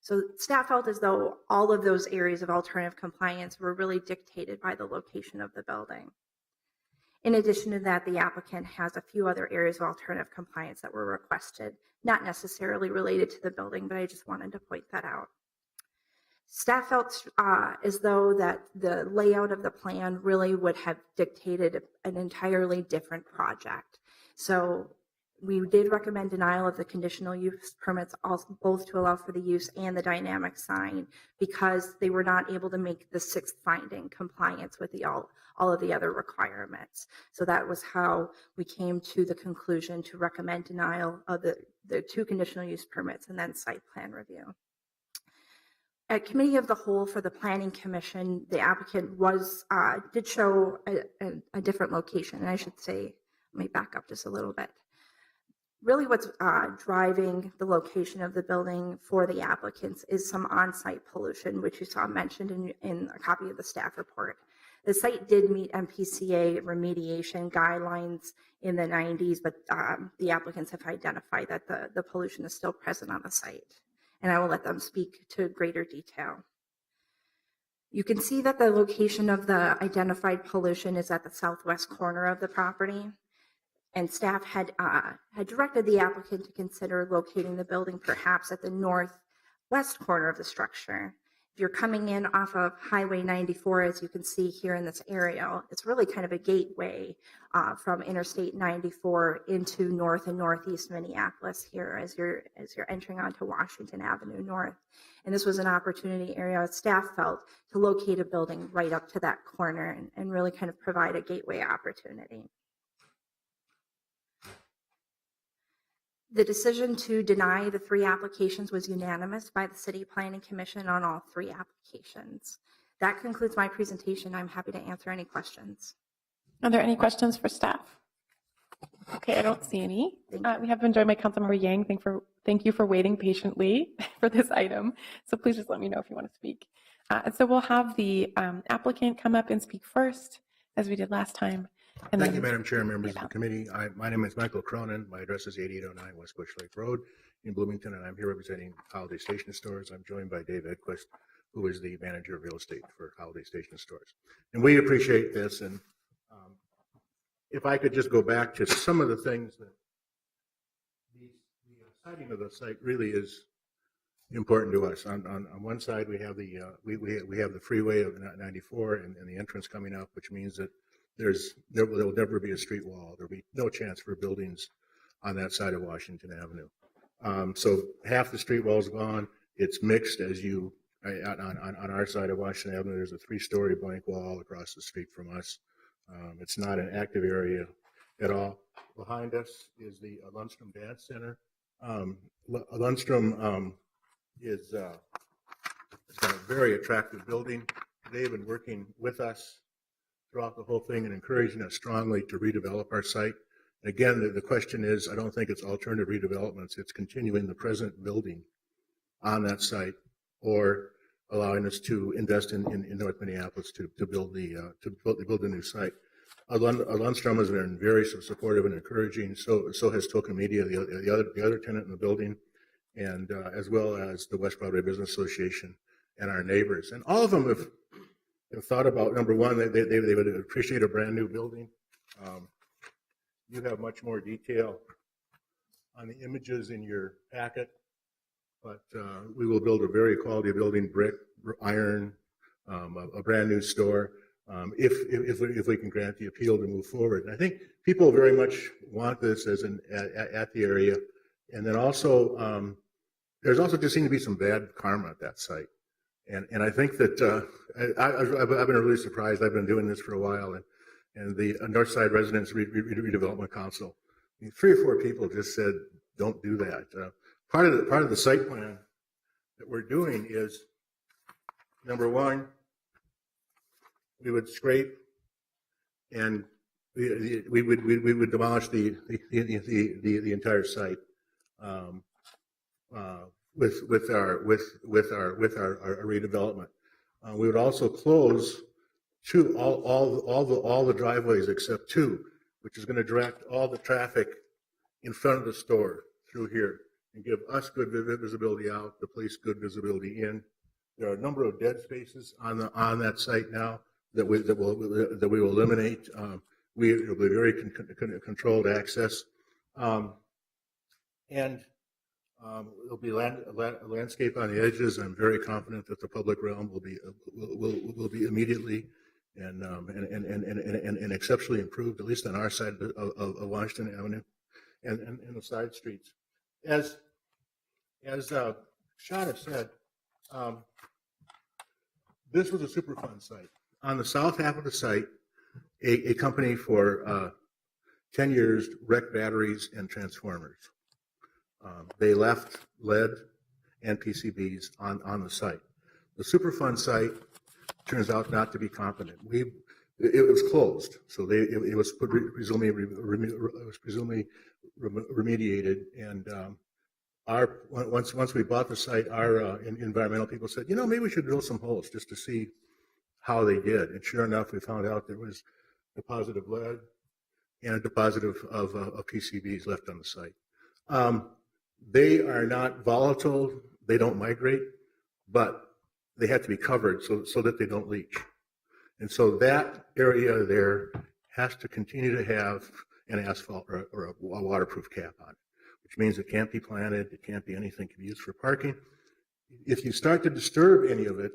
So staff felt as though all of those areas of alternative compliance were really dictated by the location of the building. In addition to that, the applicant has a few other areas of alternative compliance that were requested, not necessarily related to the building, but I just wanted to point that out. Staff felt as though that the layout of the plan really would have dictated an entirely different project. So we did recommend denial of the conditional use permits, both to allow for the use and the dynamic sign, because they were not able to make the 6th finding compliance with all of the other requirements. So that was how we came to the conclusion to recommend denial of the 2 conditional use permits and then site plan review. At committee of the whole for the planning commission, the applicant did show a different location. And I should say, let me back up just a little bit. Really what's driving the location of the building for the applicants is some on-site pollution, which you saw mentioned in a copy of the staff report. The site did meet MPCA remediation guidelines in the 90s, but the applicants have identified that the pollution is still present on the site. And I will let them speak to greater detail. You can see that the location of the identified pollution is at the southwest corner of the property, and staff had directed the applicant to consider locating the building perhaps at the northwest corner of the structure. If you're coming in off of Highway 94, as you can see here in this aerial, it's really kind of a gateway from Interstate 94 into North and Northeast Minneapolis here as you're entering onto Washington Avenue North. And this was an opportunity area staff felt to locate a building right up to that corner and really kind of provide a gateway opportunity. The decision to deny the 3 applications was unanimous by the City Planning Commission on all 3 applications. That concludes my presentation. I'm happy to answer any questions. Are there any questions for staff? Okay, I don't see any. We have been joined by Councilmember Yang. Thank you for waiting patiently for this item. So please just let me know if you want to speak. And so we'll have the applicant come up and speak first, as we did last time. And Thank you, Madam Chair, members of the committee. My name is Michael Cronin. My address is 8809 West Bush Lake Road in Bloomington, and I'm here representing Holiday Station Stores. I'm joined by Dave Edquist, who is the manager of real estate for Holiday Station Stores. And we appreciate this. And if I could just go back to some of the things that the siting of the site really is important to us. On one side, we have the we have the freeway of 94 and the entrance coming up, which means that there will never be a street wall. There'll be no chance for buildings on that side of Washington Avenue. So half the street wall is gone. It's mixed as you on our side of Washington Avenue. There's a 3-story blank wall across the street from us. It's not an active area at all. Behind us is the Lundstrom Dance Center. Lundstrom it's got a very attractive building. They've been working with us throughout the whole thing and encouraging us strongly to redevelop our site. And again, the question is, I don't think it's alternative redevelopments. It's continuing the present building on that site or allowing us to invest in North Minneapolis to build a new site. Lundstrom has been very supportive and encouraging. So has Token Media, the other tenant in the building, and as well as the West Broadway Business Association and our neighbors. And all of them have thought about, number one, they would appreciate a brand new building. You have much more detail on the images in your packet, but we will build a very quality building, brick, iron, a brand new store, if we can grant the appeal to move forward. And I think people very much want this as at the area. And then also, there's also just seemed to be some bad karma at that site. And I think that I've been really surprised. I've been doing this for a while, and the Northside Residents Redevelopment Council 3 or 4 people just said, don't do that. Part of the site plan that we're doing is, number one, we would scrape and we would demolish the entire site with our redevelopment. We would also close all the driveways except 2, which is going to direct all the traffic in front of the store through here and give us good visibility out, the police good visibility in. There are a number of dead spaces on that site now that we will eliminate. It will be very controlled access, and there'll be landscape on the edges. I'm very confident that the public realm will be immediately and exceptionally improved, at least on our side of Washington Avenue and the side streets. As Shada said, this was a Superfund site. On the south half of the site, a company for 10 years wrecked batteries and transformers. They left lead and PCBs on the site. The Superfund site turns out not to be competent. It was closed, so it was presumably remediated. And once we bought the site, our environmental people said, maybe we should drill some holes just to see how they did. And sure enough, we found out there was a deposit of lead and a deposit of PCBs left on the site. They are not volatile. They don't migrate, but they have to be covered so that they don't leach. And so that area there has to continue to have an asphalt or a waterproof cap on it, which means it can't be planted. It can't be anything can be used for parking. If you start to disturb any of it,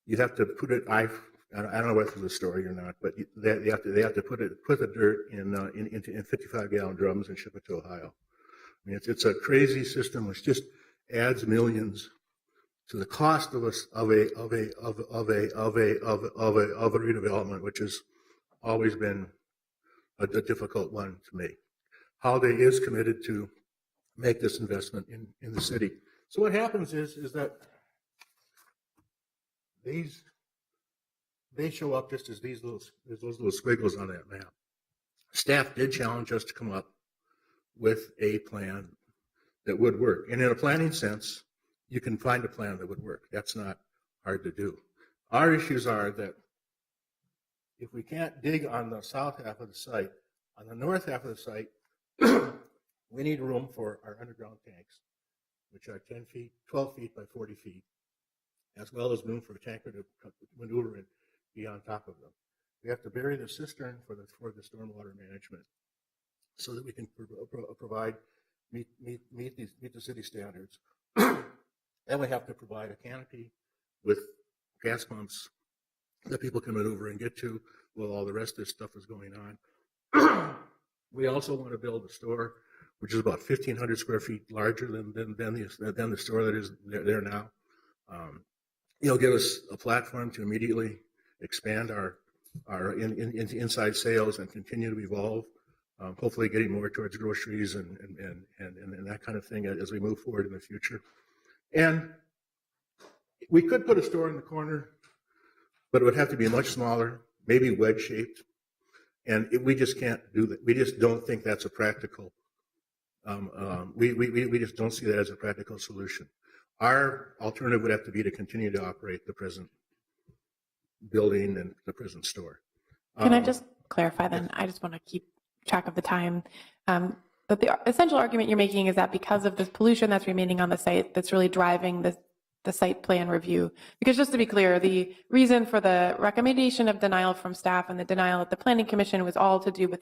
you have to put it. I don't know whether it's a story or not, but they have to put the dirt in 55-gallon drums and ship it to Ohio. I mean, it's a crazy system which just adds millions to the cost of a redevelopment, which has always been a difficult one to make. Holiday is committed to make this investment in the city. So what happens is that they show up just as those little squiggles on that map. Staff did challenge us to come up with a plan that would work. And in a planning sense, you can find a plan that would work. That's not hard to do. Our issues are that if we can't dig on the south half of the site, on the north half of the site, we need room for our underground tanks, which are 12 feet by 40 feet, as well as room for a tanker to maneuver and be on top of them. We have to bury the cistern for the stormwater management so that we can meet the city standards. And we have to provide a canopy with gas pumps that people can maneuver and get to while all the rest of this stuff is going on. We also want to build a store which is about 1,500 square feet larger than the store that is there now. Give us a platform to immediately expand our inside sales and continue to evolve. Hopefully getting more towards groceries and that kind of thing as we move forward in the future. And we could put a store in the corner, but it would have to be much smaller, maybe wedge-shaped. And we just can't do that. We just don't think that's a practical. We just don't see that as a practical solution. Our alternative would have to be to continue to operate the present building and the present store. Can I just clarify then? I just want to keep track of the time. But the essential argument you're making is that because of this pollution that's remaining on the site, that's really driving the site plan review. Because just to be clear, the reason for the recommendation of denial from staff and the denial at the Planning Commission was all to do with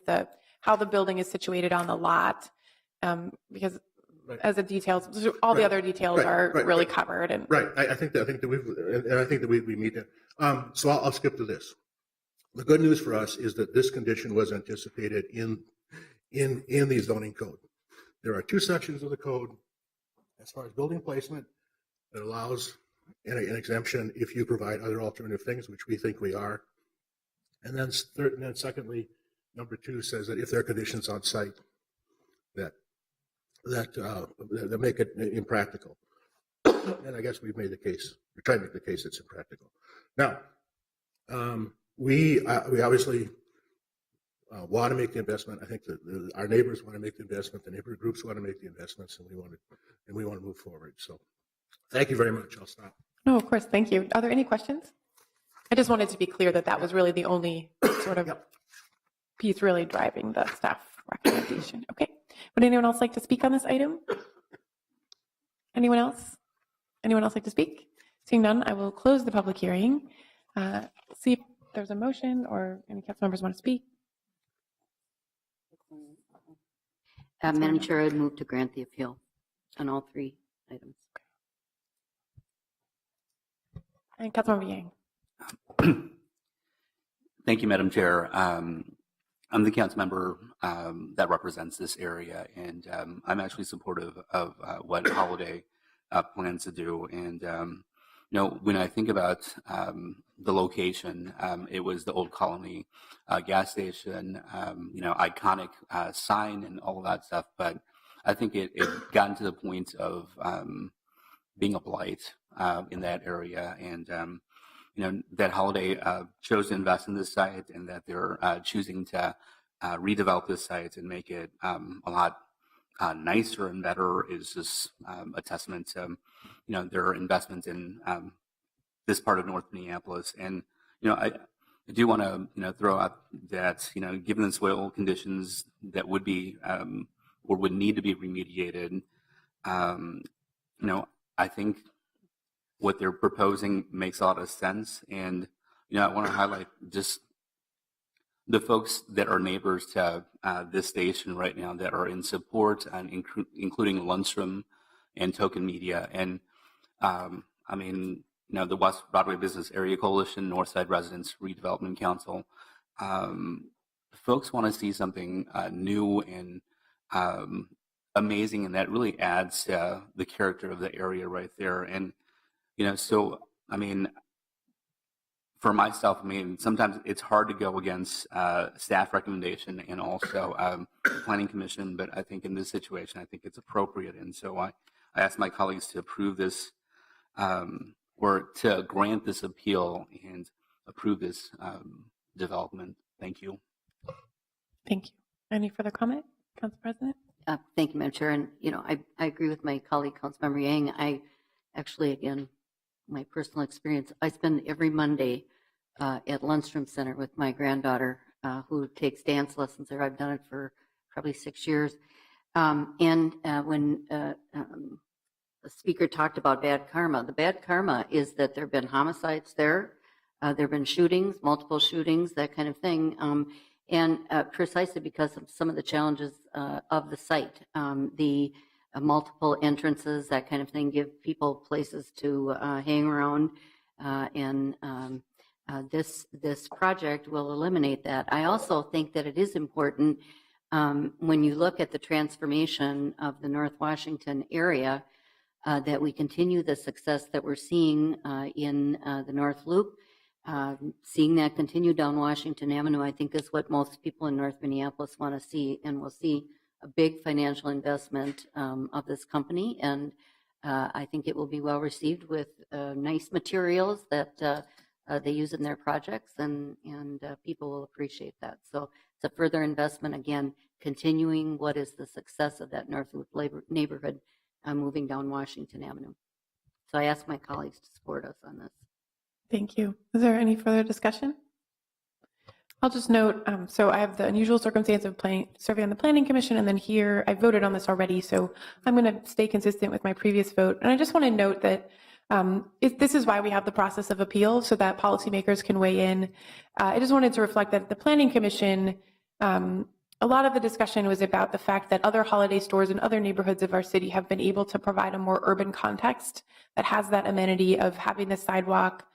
how the building is situated on the lot. Because as the details, all the other details are really covered. And I think that we meet that. So I'll skip to this. The good news for us is that this condition was anticipated in the zoning code. There are 2 sections of the code as far as building placement that allows an exemption if you provide other alternative things, which we think we are. And then secondly, number 2 says that if there are conditions on site that make it impractical. And I guess we've made the case. We're trying to make the case it's impractical. Now, we obviously want to make the investment. I think that our neighbors want to make the investment. The neighborhood groups want to make the investments, and we want to move forward. So, thank you very much. I'll stop. No, of course. Thank you. Are there any questions? I just wanted to be clear that that was really the only sort of piece really driving the staff recommendation. Okay. Would anyone else like to speak on this item? Anyone else? Anyone else like to speak? Seeing none, I will close the public hearing. See if there's a motion or any council members want to speak. Madam Chair, I'd move to grant the appeal on all three items. And Councilmember Yang. Thank you, Madam Chair. I'm the council member that represents this area, and I'm actually supportive of what Holiday plans to do. And when I think about the location, it was the old Colony gas station, iconic sign and all of that stuff. But I think it gotten to the point of being a blight in that area, and that Holiday chose to invest in this site, and that they're choosing to redevelop this site and make it a lot nicer and better is just a testament to their investment in this part of North Minneapolis. And I do want to throw out that given the soil conditions that would be or would need to be remediated, I think what they're proposing makes a lot of sense. And I want to highlight just the folks that are neighbors to this station right now that are in support, and including Lundstrom and Token Media. And the West Broadway Business Area Coalition, Northside Residents Redevelopment Council. Folks want to see something new and amazing, and that really adds to the character of the area right there. And for myself, sometimes it's hard to go against staff recommendation and also planning commission, but I think in this situation, I think it's appropriate. And so I ask my colleagues to approve this or to grant this appeal and approve this development. Thank you. Thank you. Any further comment, Council President? Thank you, Madam Chair. And, I agree with my colleague, Councilmember Yang. I actually, again, my personal experience, I spend every Monday at Lundstrom Center with my granddaughter who takes dance lessons there. I've done it for probably 6 years. When the speaker talked about bad karma, the bad karma is that there have been homicides there. There have been shootings, multiple shootings, that kind of thing. And precisely because of some of the challenges of the site, the multiple entrances, that kind of thing, give people places to hang around. This project will eliminate that. I also think that it is important when you look at the transformation of the North Washington area, that we continue the success that we're seeing in the North Loop. Seeing that continue down Washington Avenue, I think, is what most people in North Minneapolis want to see, and we'll see a big financial investment of this company. And I think it will be well received with nice materials that they use in their projects, and people will appreciate that. So it's a further investment, again, continuing what is the success of that North Loop neighborhood moving down Washington Avenue. So I ask my colleagues to support us on this. Thank you. Is there any further discussion? I'll just note, so I have the unusual circumstance of serving on the Planning Commission, and then here I voted on this already, so I'm going to stay consistent with my previous vote. And I just want to note that this is why we have the process of appeal, so that policymakers can weigh in. I just wanted to reflect that the Planning Commission, a lot of the discussion was about the fact that other holiday stores in other neighborhoods of our city have been able to provide a more urban context that has that amenity of having the sidewalk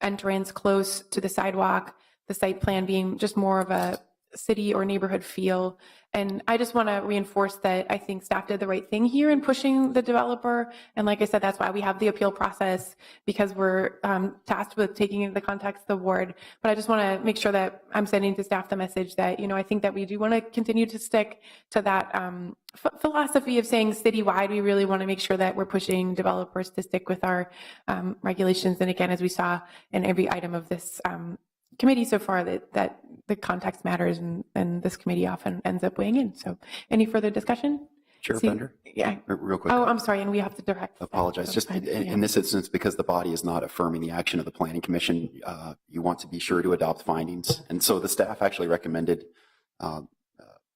entrance close to the sidewalk, the site plan being just more of a city or neighborhood feel. And I just want to reinforce that I think staff did the right thing here in pushing the developer. And like I said, that's why we have the appeal process, because we're tasked with taking into the context the ward. But I just want to make sure that I'm sending to staff the message that, I think that we do want to continue to stick to that philosophy of saying citywide. We really want to make sure that we're pushing developers to stick with our regulations. And again, as we saw in every item of this committee so far, that the context matters, and this committee often ends up weighing in. So any further discussion? Chair Bender? Yeah. Real quick. Oh, I'm sorry, and we have to direct. Apologize. Just in this instance, because the body is not affirming the action of the Planning Commission, you want to be sure to adopt findings. And so the staff actually recommended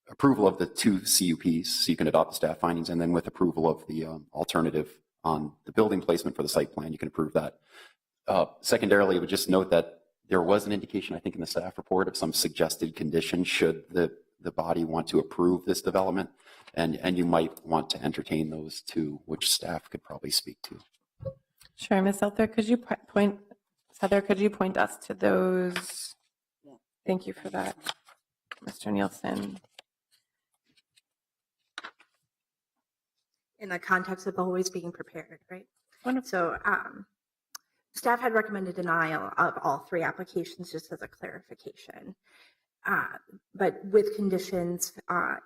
approval of the 2 CUPs, so you can adopt the staff findings, and then with approval of the alternative on the building placement for the site plan, you can approve that. Secondarily, I would just note that there was an indication, I think, in the staff report of some suggested conditions should the body want to approve this development, and you might want to entertain those too, which staff could probably speak to. Sure, Ms. Selther, could you point us to those? Thank you for that, Mr. Nielsen. In the context of always being prepared, right? Wonderful. So staff had recommended denial of all 3 applications, just as a clarification. But with conditions,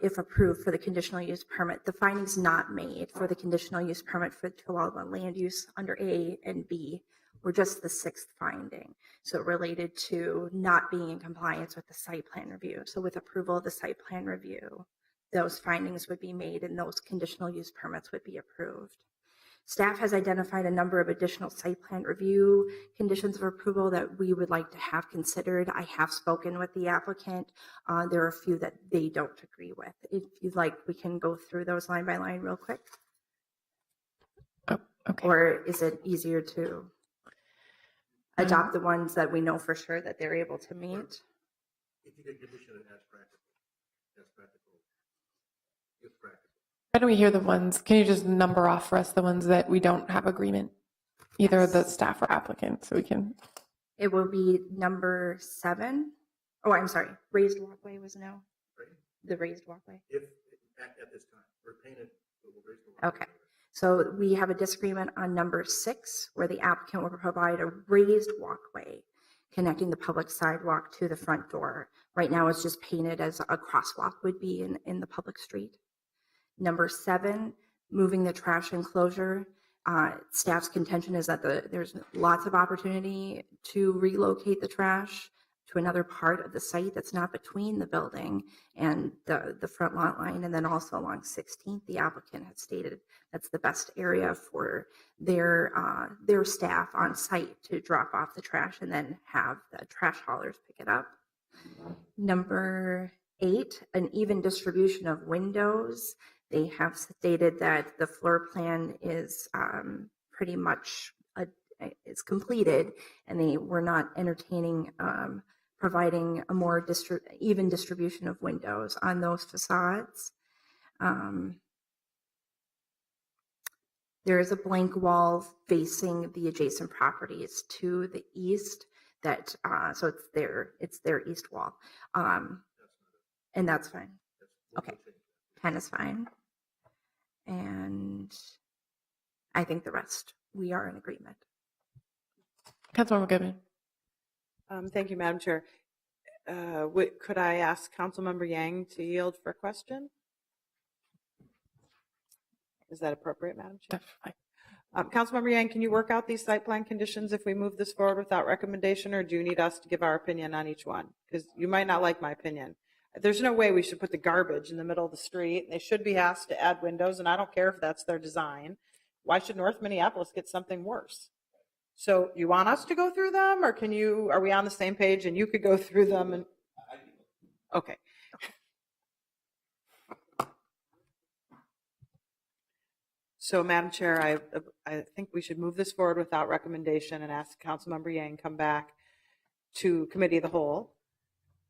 if approved for the conditional use permit, the findings not made for the conditional use permit to allow the land use under A and B were just the 6th finding. So related to not being in compliance with the site plan review. So with approval of the site plan review, those findings would be made and those conditional use permits would be approved. Staff has identified a number of additional site plan review conditions of approval that we would like to have considered. I have spoken with the applicant. There are a few that they don't agree with. If you'd like, we can go through those line by line real quick. Oh, okay. Or is it easier to adopt the ones that we know for sure that they're able to meet? If you could condition it as practical, if practical. Why don't we hear the ones? Can you just number off for us the ones that we don't have agreement, either the staff or applicant, so we can? It will be number 7. Oh, I'm sorry. Raised walkway was no. The raised walkway. If at this time we're painted, we'll raise the walkway. Okay. So we have a disagreement on number 6, where the applicant will provide a raised walkway connecting the public sidewalk to the front door. Right now, it's just painted as a crosswalk would be in the public street. Number 7, moving the trash enclosure. Staff's contention is that there's lots of opportunity to relocate the trash to another part of the site that's not between the building and the front lot line. And then also along 16th, the applicant had stated that's the best area for their staff on site to drop off the trash and then have the trash haulers pick it up. Number 8, an even distribution of windows. They have stated that the floor plan is pretty much is completed, and they were not entertaining providing a more even distribution of windows on those facades. There is a blank wall facing the adjacent properties to the east. That so it's their east wall, and that's fine. Okay, 10 is fine. And I think the rest, we are in agreement. Councilmember Goodman. Thank you, Madam Chair. Could I ask Councilmember Yang to yield for a question? Is that appropriate, Madam Chair? Councilmember Yang, can you work out these site plan conditions if we move this forward without recommendation, or do you need us to give our opinion on each one? Because you might not like my opinion. There's no way we should put the garbage in the middle of the street. They should be asked to add windows, and I don't care if that's their design. Why should North Minneapolis get something worse? So you want us to go through them, or are we on the same page and you could go through them? And okay. So, Madam Chair, I think we should move this forward without recommendation and ask Councilmember Yang come back to Committee of the Whole.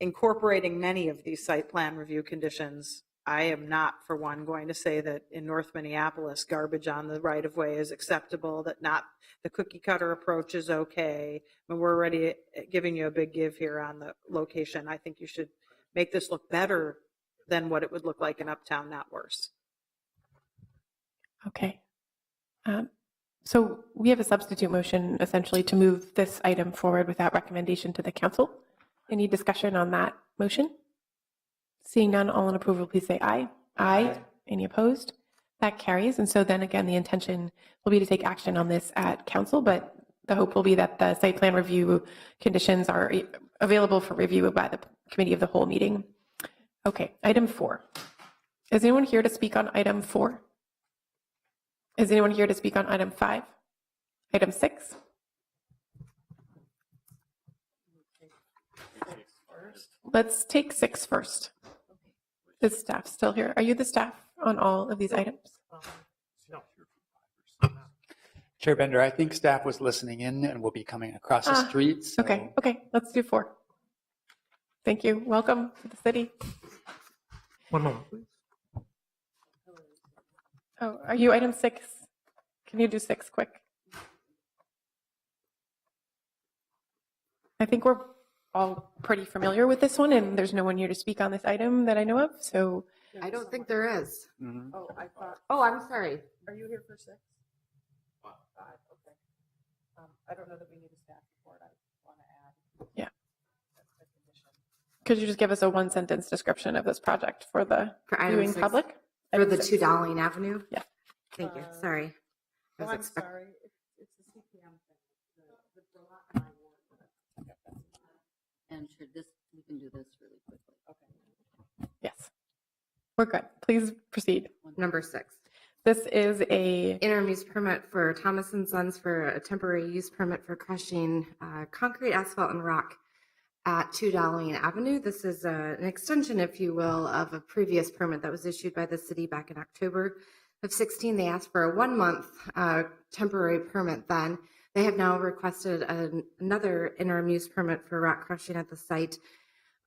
Incorporating many of these site plan review conditions, I am not, for one, going to say that in North Minneapolis, garbage on the right-of-way is acceptable, that not the cookie-cutter approach is okay. When we're already giving you a big give here on the location, I think you should make this look better than what it would look like in Uptown, not worse. Okay. So we have a substitute motion essentially to move this item forward without recommendation to the council. Any discussion on that motion? Seeing none, all in approval, please say aye. Aye. Any opposed? That carries. And so then again, the intention will be to take action on this at council, but the hope will be that the site plan review conditions are available for review by the committee of the whole meeting. Okay, item 4. Is anyone here to speak on item 4? Is anyone here to speak on item 5? Item 6? Let's take 6 first. Is staff still here? Are you the staff on all of these items? Chair Bender, I think staff was listening in and will be coming across the street. So. Okay, let's do 4. Thank you. Welcome to the city. One moment, please. Oh, are you item 6? Can you do 6 quick? I think we're all pretty familiar with this one, and there's no one here to speak on this item that I know of. So I don't think there is. Mm-hmm. Oh, I thought. Oh, I'm sorry. Are you here for 6? 5. Okay. I don't know that we need a staff report. I want to add. Yeah. Could you just give us a 1-sentence description of this project for the viewing public? For the 2 Dowling Avenue? Yeah. Thank you. Sorry. Oh, I'm sorry. It's a CPM thing. And should this, we can do this really quickly. Okay. Yes. We're good. Please proceed. Number 6. This is a interim use permit for Thomas & Sons for a temporary use permit for crushing concrete, asphalt, and rock at 2 Dowling Avenue. This is an extension, if you will, of a previous permit that was issued by the city back in October of 16. They asked for a 1-month temporary permit then. They have now requested another interim use permit for rock crushing at the site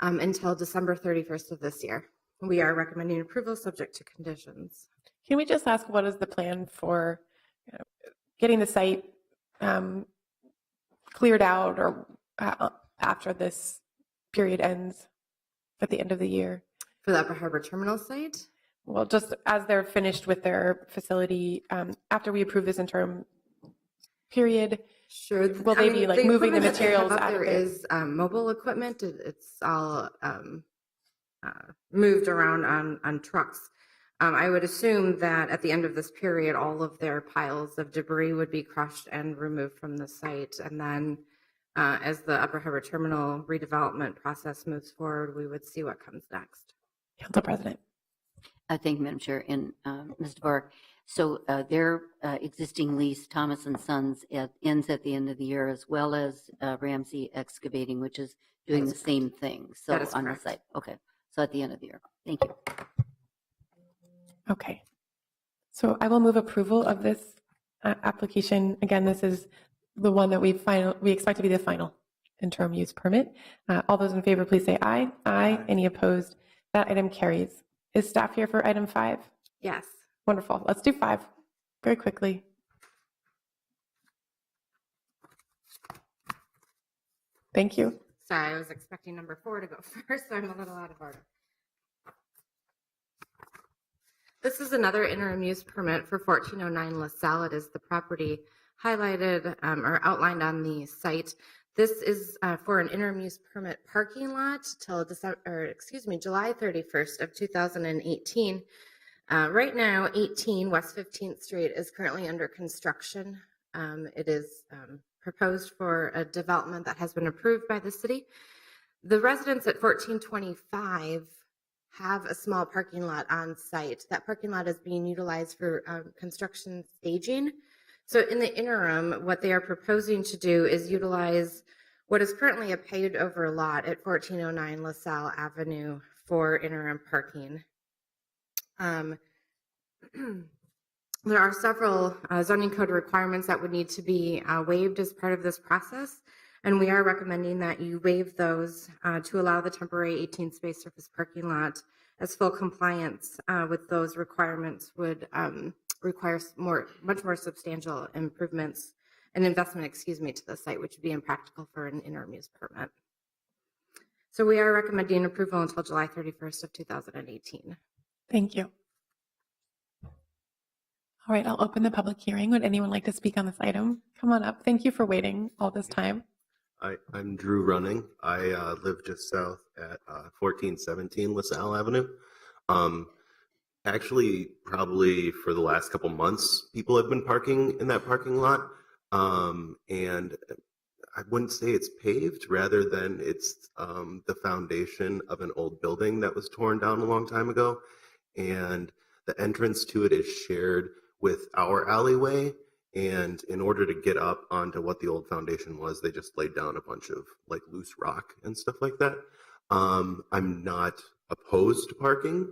until December 31st of this year. We are recommending approval subject to conditions. Can we just ask what is the plan for getting the site cleared out or after this period ends at the end of the year? For the Upper Harbor Terminal site? Well, just as they're finished with their facility, after we approve this interim period, sure. Will they be like moving the equipment that they have materials up out of there it? is mobile equipment. It's all moved around on trucks. I would assume that at the end of this period, all of their piles of debris would be crushed and removed from the site. And then as the Upper Harbor Terminal redevelopment process moves forward, we would see what comes next. Council President. Thank you, Madam Chair. And Ms. Dvorak, so their existing lease, Thomas & Sons, ends at the end of the year, as well as Ramsey Excavating, which is doing the same thing. So That is on correct. the site. Okay. So at the end of the year. Thank you. Okay. So I will move approval of this application. Again, this is the one that we expect to be the final interim use permit. All those in favor, please say aye. Aye. Any opposed? That item carries. Is staff here for item 5? Yes. Wonderful. Let's do 5 very quickly. Thank you. Sorry, I was expecting number 4 to go first, so I'm a little out of order. This is another interim use permit for 1409 LaSalle. It is the property highlighted or outlined on the site. This is for an interim use permit parking lot till July 31st of 2018. Right now, 18 West 15th Street is currently under construction. It is proposed for a development that has been approved by the city. The residents at 1425 have a small parking lot on site. That parking lot is being utilized for construction staging. So in the interim, what they are proposing to do is utilize what is currently a paved over lot at 1409 LaSalle Avenue for interim parking. There are several zoning code requirements that would need to be waived as part of this process, and we are recommending that you waive those to allow the temporary 18-space surface parking lot, as full compliance with those requirements would require much more substantial improvements and investment, to the site, which would be impractical for an interim use permit. So we are recommending approval until July 31st of 2018. Thank you. All right, I'll open the public hearing. Would anyone like to speak on this item? Come on up. Thank you for waiting all this time. I'm Drew Running. I live just south at 1417 LaSalle Avenue. Actually, probably for the last couple months, people have been parking in that parking lot. And I wouldn't say it's paved, rather than it's the foundation of an old building that was torn down a long time ago. And the entrance to it is shared with our alleyway. And in order to get up onto what the old foundation was, they just laid down a bunch of like loose rock and stuff like that. I'm not opposed to parking.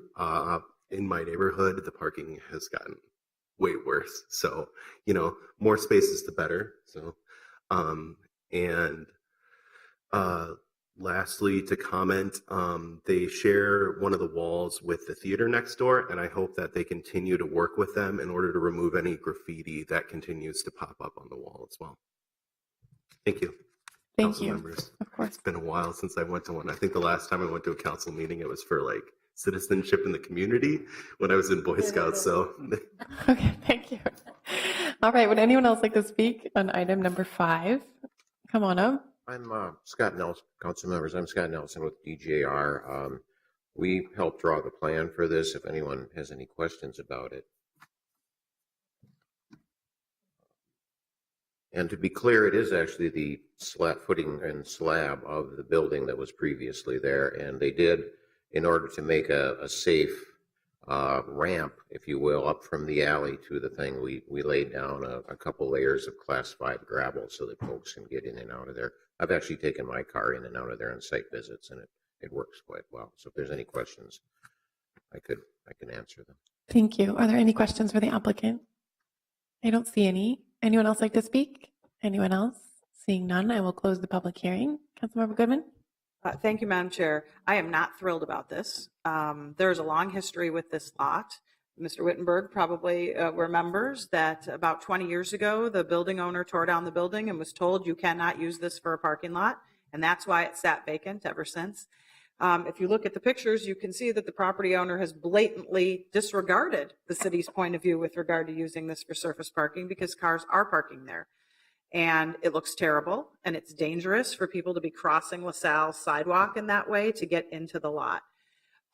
In my neighborhood, the parking has gotten way worse. So, you know, more spaces the better. So, lastly, to comment, they share one of the walls with the theater next door, and I hope that they continue to work with them in order to remove any graffiti that continues to pop up on the wall as well. Thank you. Thank Council you. members. Of course. It's been a while since I went to one. I think the last time I went to a council meeting, it was for like citizenship in the community when I was in Boy Scouts. So Okay, thank you. All right, would anyone else like to speak on item number 5? Come on up. I'm Scott Nelson, council members. I'm Scott Nelson with DJR. We helped draw the plan for this if anyone has any questions about it. And to be clear, it is actually the footing and slab of the building that was previously there. And they did, in order to make a safe ramp, if you will, up from the alley to the thing, we laid down a couple layers of class 5 gravel so that folks can get in and out of there. I've actually taken my car in and out of there on site visits, and it works quite well. So if there's any questions, I can answer them. Thank you. Are there any questions for the applicant? I don't see any. Anyone else like to speak? Anyone else? Seeing none, I will close the public hearing. Councilmember Goodman? Thank you, Madam Chair. I am not thrilled about this. There's a long history with this lot. Mr. Wittenberg probably remembers that about 20 years ago, the building owner tore down the building and was told you cannot use this for a parking lot. And that's why it sat vacant ever since. If you look at the pictures, you can see that the property owner has blatantly disregarded the city's point of view with regard to using this for surface parking, because cars are parking there. And it looks terrible, and it's dangerous for people to be crossing LaSalle sidewalk in that way to get into the lot.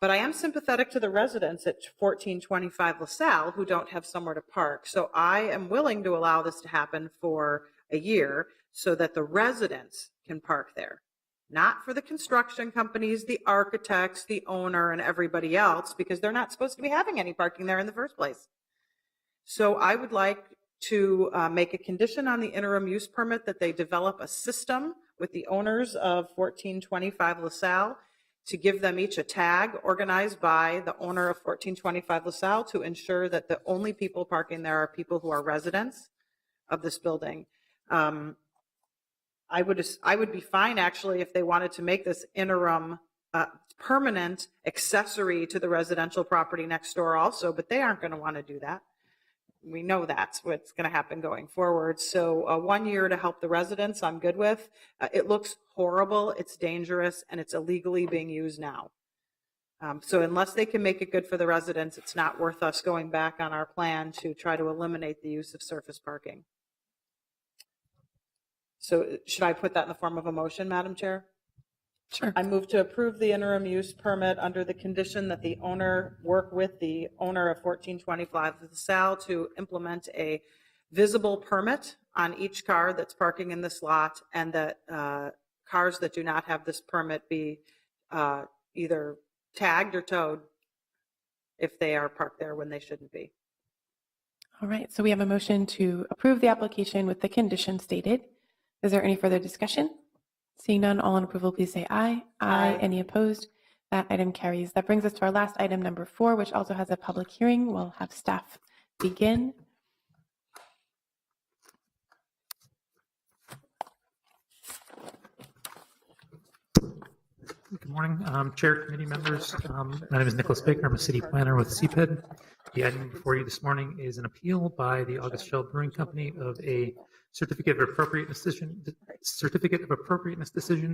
But I am sympathetic to the residents at 1425 LaSalle who don't have somewhere to park. So I am willing to allow this to happen for a year so that the residents can park there. Not for the construction companies, the architects, the owner, and everybody else, because they're not supposed to be having any parking there in the first place. So I would like to make a condition on the interim use permit that they develop a system with the owners of 1425 LaSalle to give them each a tag organized by the owner of 1425 LaSalle to ensure that the only people parking there are people who are residents of this building. I would be fine, actually, if they wanted to make this interim permanent accessory to the residential property next door also, but they aren't going to want to do that. We know that's what's going to happen going forward. So 1 year to help the residents, I'm good with. It looks horrible, it's dangerous, and it's illegally being used now. So unless they can make it good for the residents, it's not worth us going back on our plan to try to eliminate the use of surface parking. So should I put that in the form of a motion, Madam Chair? Sure. I move to approve the interim use permit under the condition that the owner work with the owner of 1425 LaSalle to implement a visible permit on each car that's parking in this lot, and that cars that do not have this permit be either tagged or towed if they are parked there when they shouldn't be. All right, so we have a motion to approve the application with the condition stated. Is there any further discussion? Seeing none, all in approval, please say aye. Aye. Any opposed? That item carries. That brings us to our last item, number 4, which also has a public hearing. We'll have staff begin. Good morning, Chair, committee members. My name is Nicholas Baker. I'm a city planner with CPED. The item before you this morning is an appeal by the August Shell Brewing Company of a certificate of appropriateness decision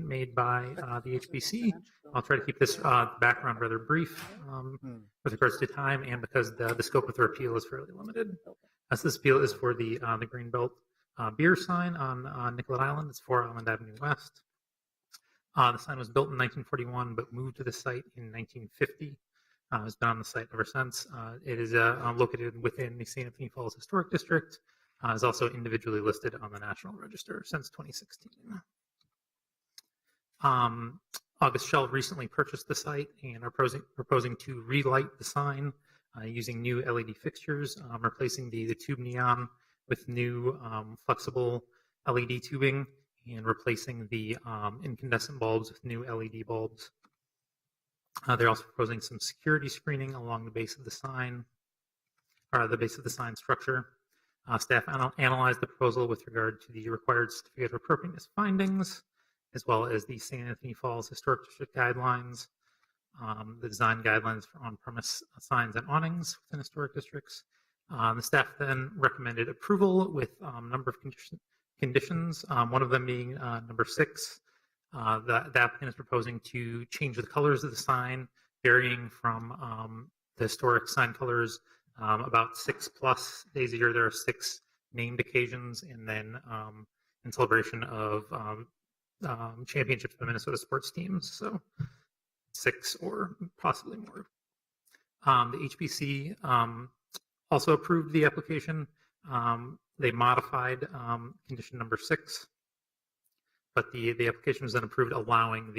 made by the HBC. I'll try to keep this background rather brief with regards to time and because the scope of their appeal is fairly limited. As this appeal is for the Greenbelt beer sign on Nicollet Island. It's 4 Island Avenue West. The sign was built in 1941 but moved to the site in 1950. It's been on the site ever since. It is located within the St. Anthony Falls Historic District. Is also individually listed on the National Register since 2016. August Shell recently purchased the site and are proposing to relight the sign using new LED fixtures, replacing the tube neon with new flexible LED tubing and replacing the incandescent bulbs with new LED bulbs. They're also proposing some security screening along the base of the sign, or the base of the sign structure. Staff analyzed the proposal with regard to the required certificate of appropriateness findings, as well as the St. Anthony Falls Historic District guidelines, the design guidelines for on-premise signs and awnings within historic districts. The staff then recommended approval with a number of conditions, one of them being number 6. The applicant is proposing to change the colors of the sign, varying from the historic sign colors about 6+ days a year. There are 6 named occasions, and then in celebration of championships for Minnesota sports teams, so 6 or possibly more. The HBC also approved the application. They modified condition number 6. But the application was then approved, allowing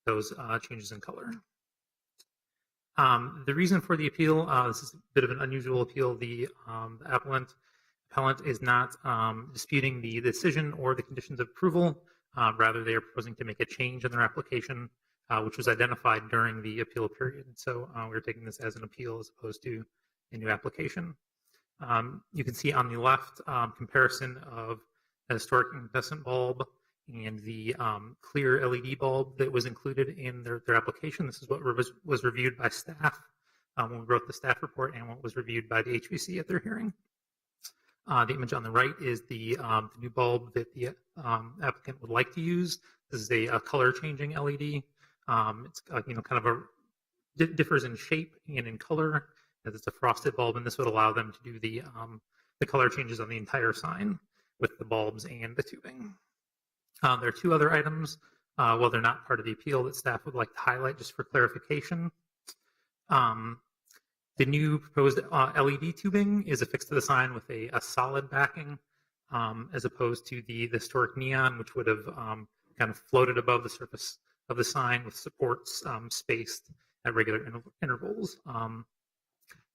those changes in color. The reason for the appeal, this is a bit of an unusual appeal. The appellant is not disputing the decision or the conditions of approval. Rather, they are proposing to make a change in their application, which was identified during the appeal period. So we're taking this as an appeal as opposed to a new application. You can see on the left comparison of a historic incandescent bulb and the clear LED bulb that was included in their application. This is what was reviewed by staff when we wrote the staff report and what was reviewed by the HBC at their hearing. The image on the right is the new bulb that the applicant would like to use. This is a color changing LED. It's kind of differs in shape and in color, as it's a frosted bulb, and this would allow them to do the color changes on the entire sign with the bulbs and the tubing. There are 2 other items, well, they're not part of the appeal, that staff would like to highlight just for clarification. The new proposed LED tubing is affixed to the sign with a solid backing, as opposed to the historic neon, which would have kind of floated above the surface of the sign with supports spaced at regular intervals.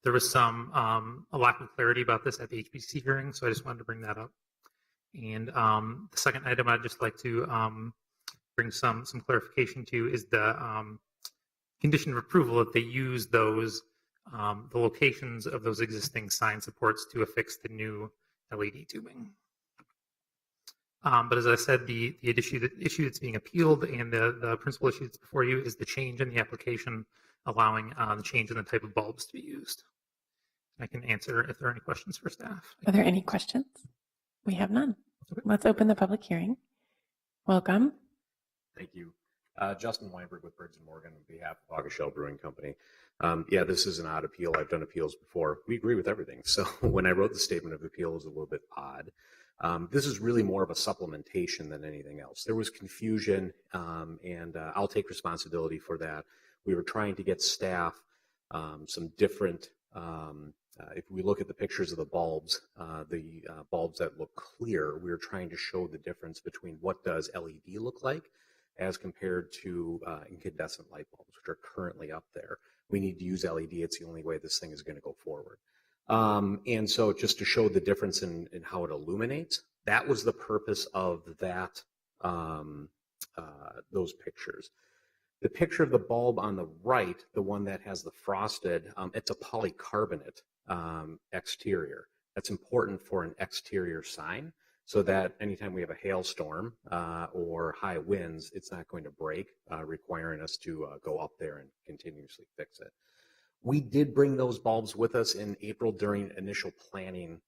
There was a lack of clarity about this at the HBC hearing, so I just wanted to bring that up. And the second item I'd just like to bring some clarification to is the condition of approval that they use those the locations of those existing sign supports to affix the new LED tubing. But as I said, the issue that's being appealed and the principal issue that's before you is the change in the application, allowing the change in the type of bulbs to be used. I can answer if there are any questions for staff. Are there any questions? We have none. Let's open the public hearing. Welcome. Thank you. Justin Weinberg with Briggs & Morgan on behalf of August Shell Brewing Company. Yeah, this is an odd appeal. I've done appeals before. We agree with everything. So when I wrote the statement of appeal, it was a little bit odd. This is really more of a supplementation than anything else. There was confusion, and I'll take responsibility for that. We were trying to get staff some different, if we look at the pictures of the bulbs that look clear, we were trying to show the difference between what does LED look like as compared to incandescent light bulbs, which are currently up there. We need to use LED. It's the only way this thing is going to go forward. And so just to show the difference in how it illuminates, that was the purpose of that, those pictures. The picture of the bulb on the right, the one that has the frosted, it's a polycarbonate exterior. That's important for an exterior sign so that anytime we have a hailstorm or high winds, it's not going to break, requiring us to go up there and continuously fix it. We did bring those bulbs with us in April during initial planning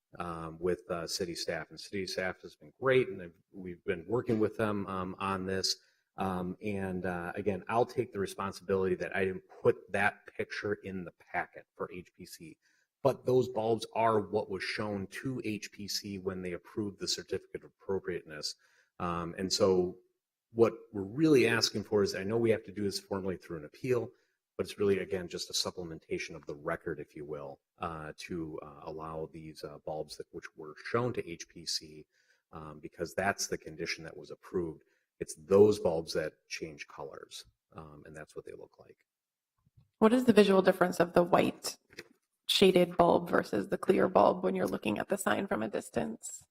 with city staff, and city staff has been great, and we've been working with them on this. Again, I'll take the responsibility that I didn't put that picture in the packet for HPC, but those bulbs are what was shown to HPC when they approved the certificate of appropriateness. And so what we're really asking for is, I know we have to do this formally through an appeal, but it's really, again, just a supplementation of the record, if you will, to allow these bulbs which were shown to HPC, because that's the condition that was approved. It's those bulbs that change colors, and that's what they look like. What is the visual difference of the white shaded bulb versus the clear bulb when you're looking at the sign from a distance?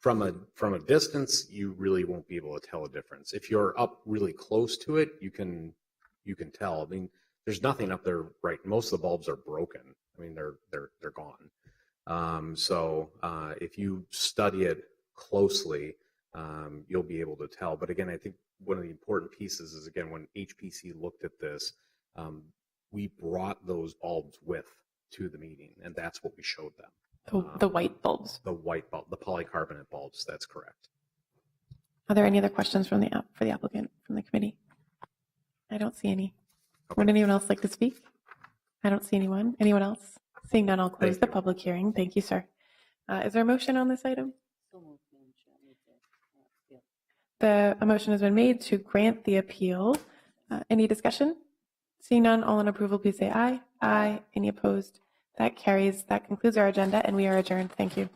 From a distance, you really won't be able to tell a difference. If you're up really close to it, you can tell. I mean, there's nothing up there, right? Most of the bulbs are broken. I mean, they're gone. So if you study it closely, you'll be able to tell. But again, I think one of the important pieces is, again, when HPC looked at this, we brought those bulbs to the meeting, and that's what we showed them. The white bulbs. The white bulb, the polycarbonate bulbs. That's correct. Are there any other questions for the applicant from the committee? I don't see any. Would anyone else like to speak? I don't see anyone. Anyone else? Seeing none, I'll close the public hearing. Thank you, sir. Is there a motion on this item? A motion has been made to grant the appeal. Any discussion? Seeing none, all in approval, please say aye. Aye. Any opposed? That carries. That concludes our agenda, and we are adjourned. Thank you.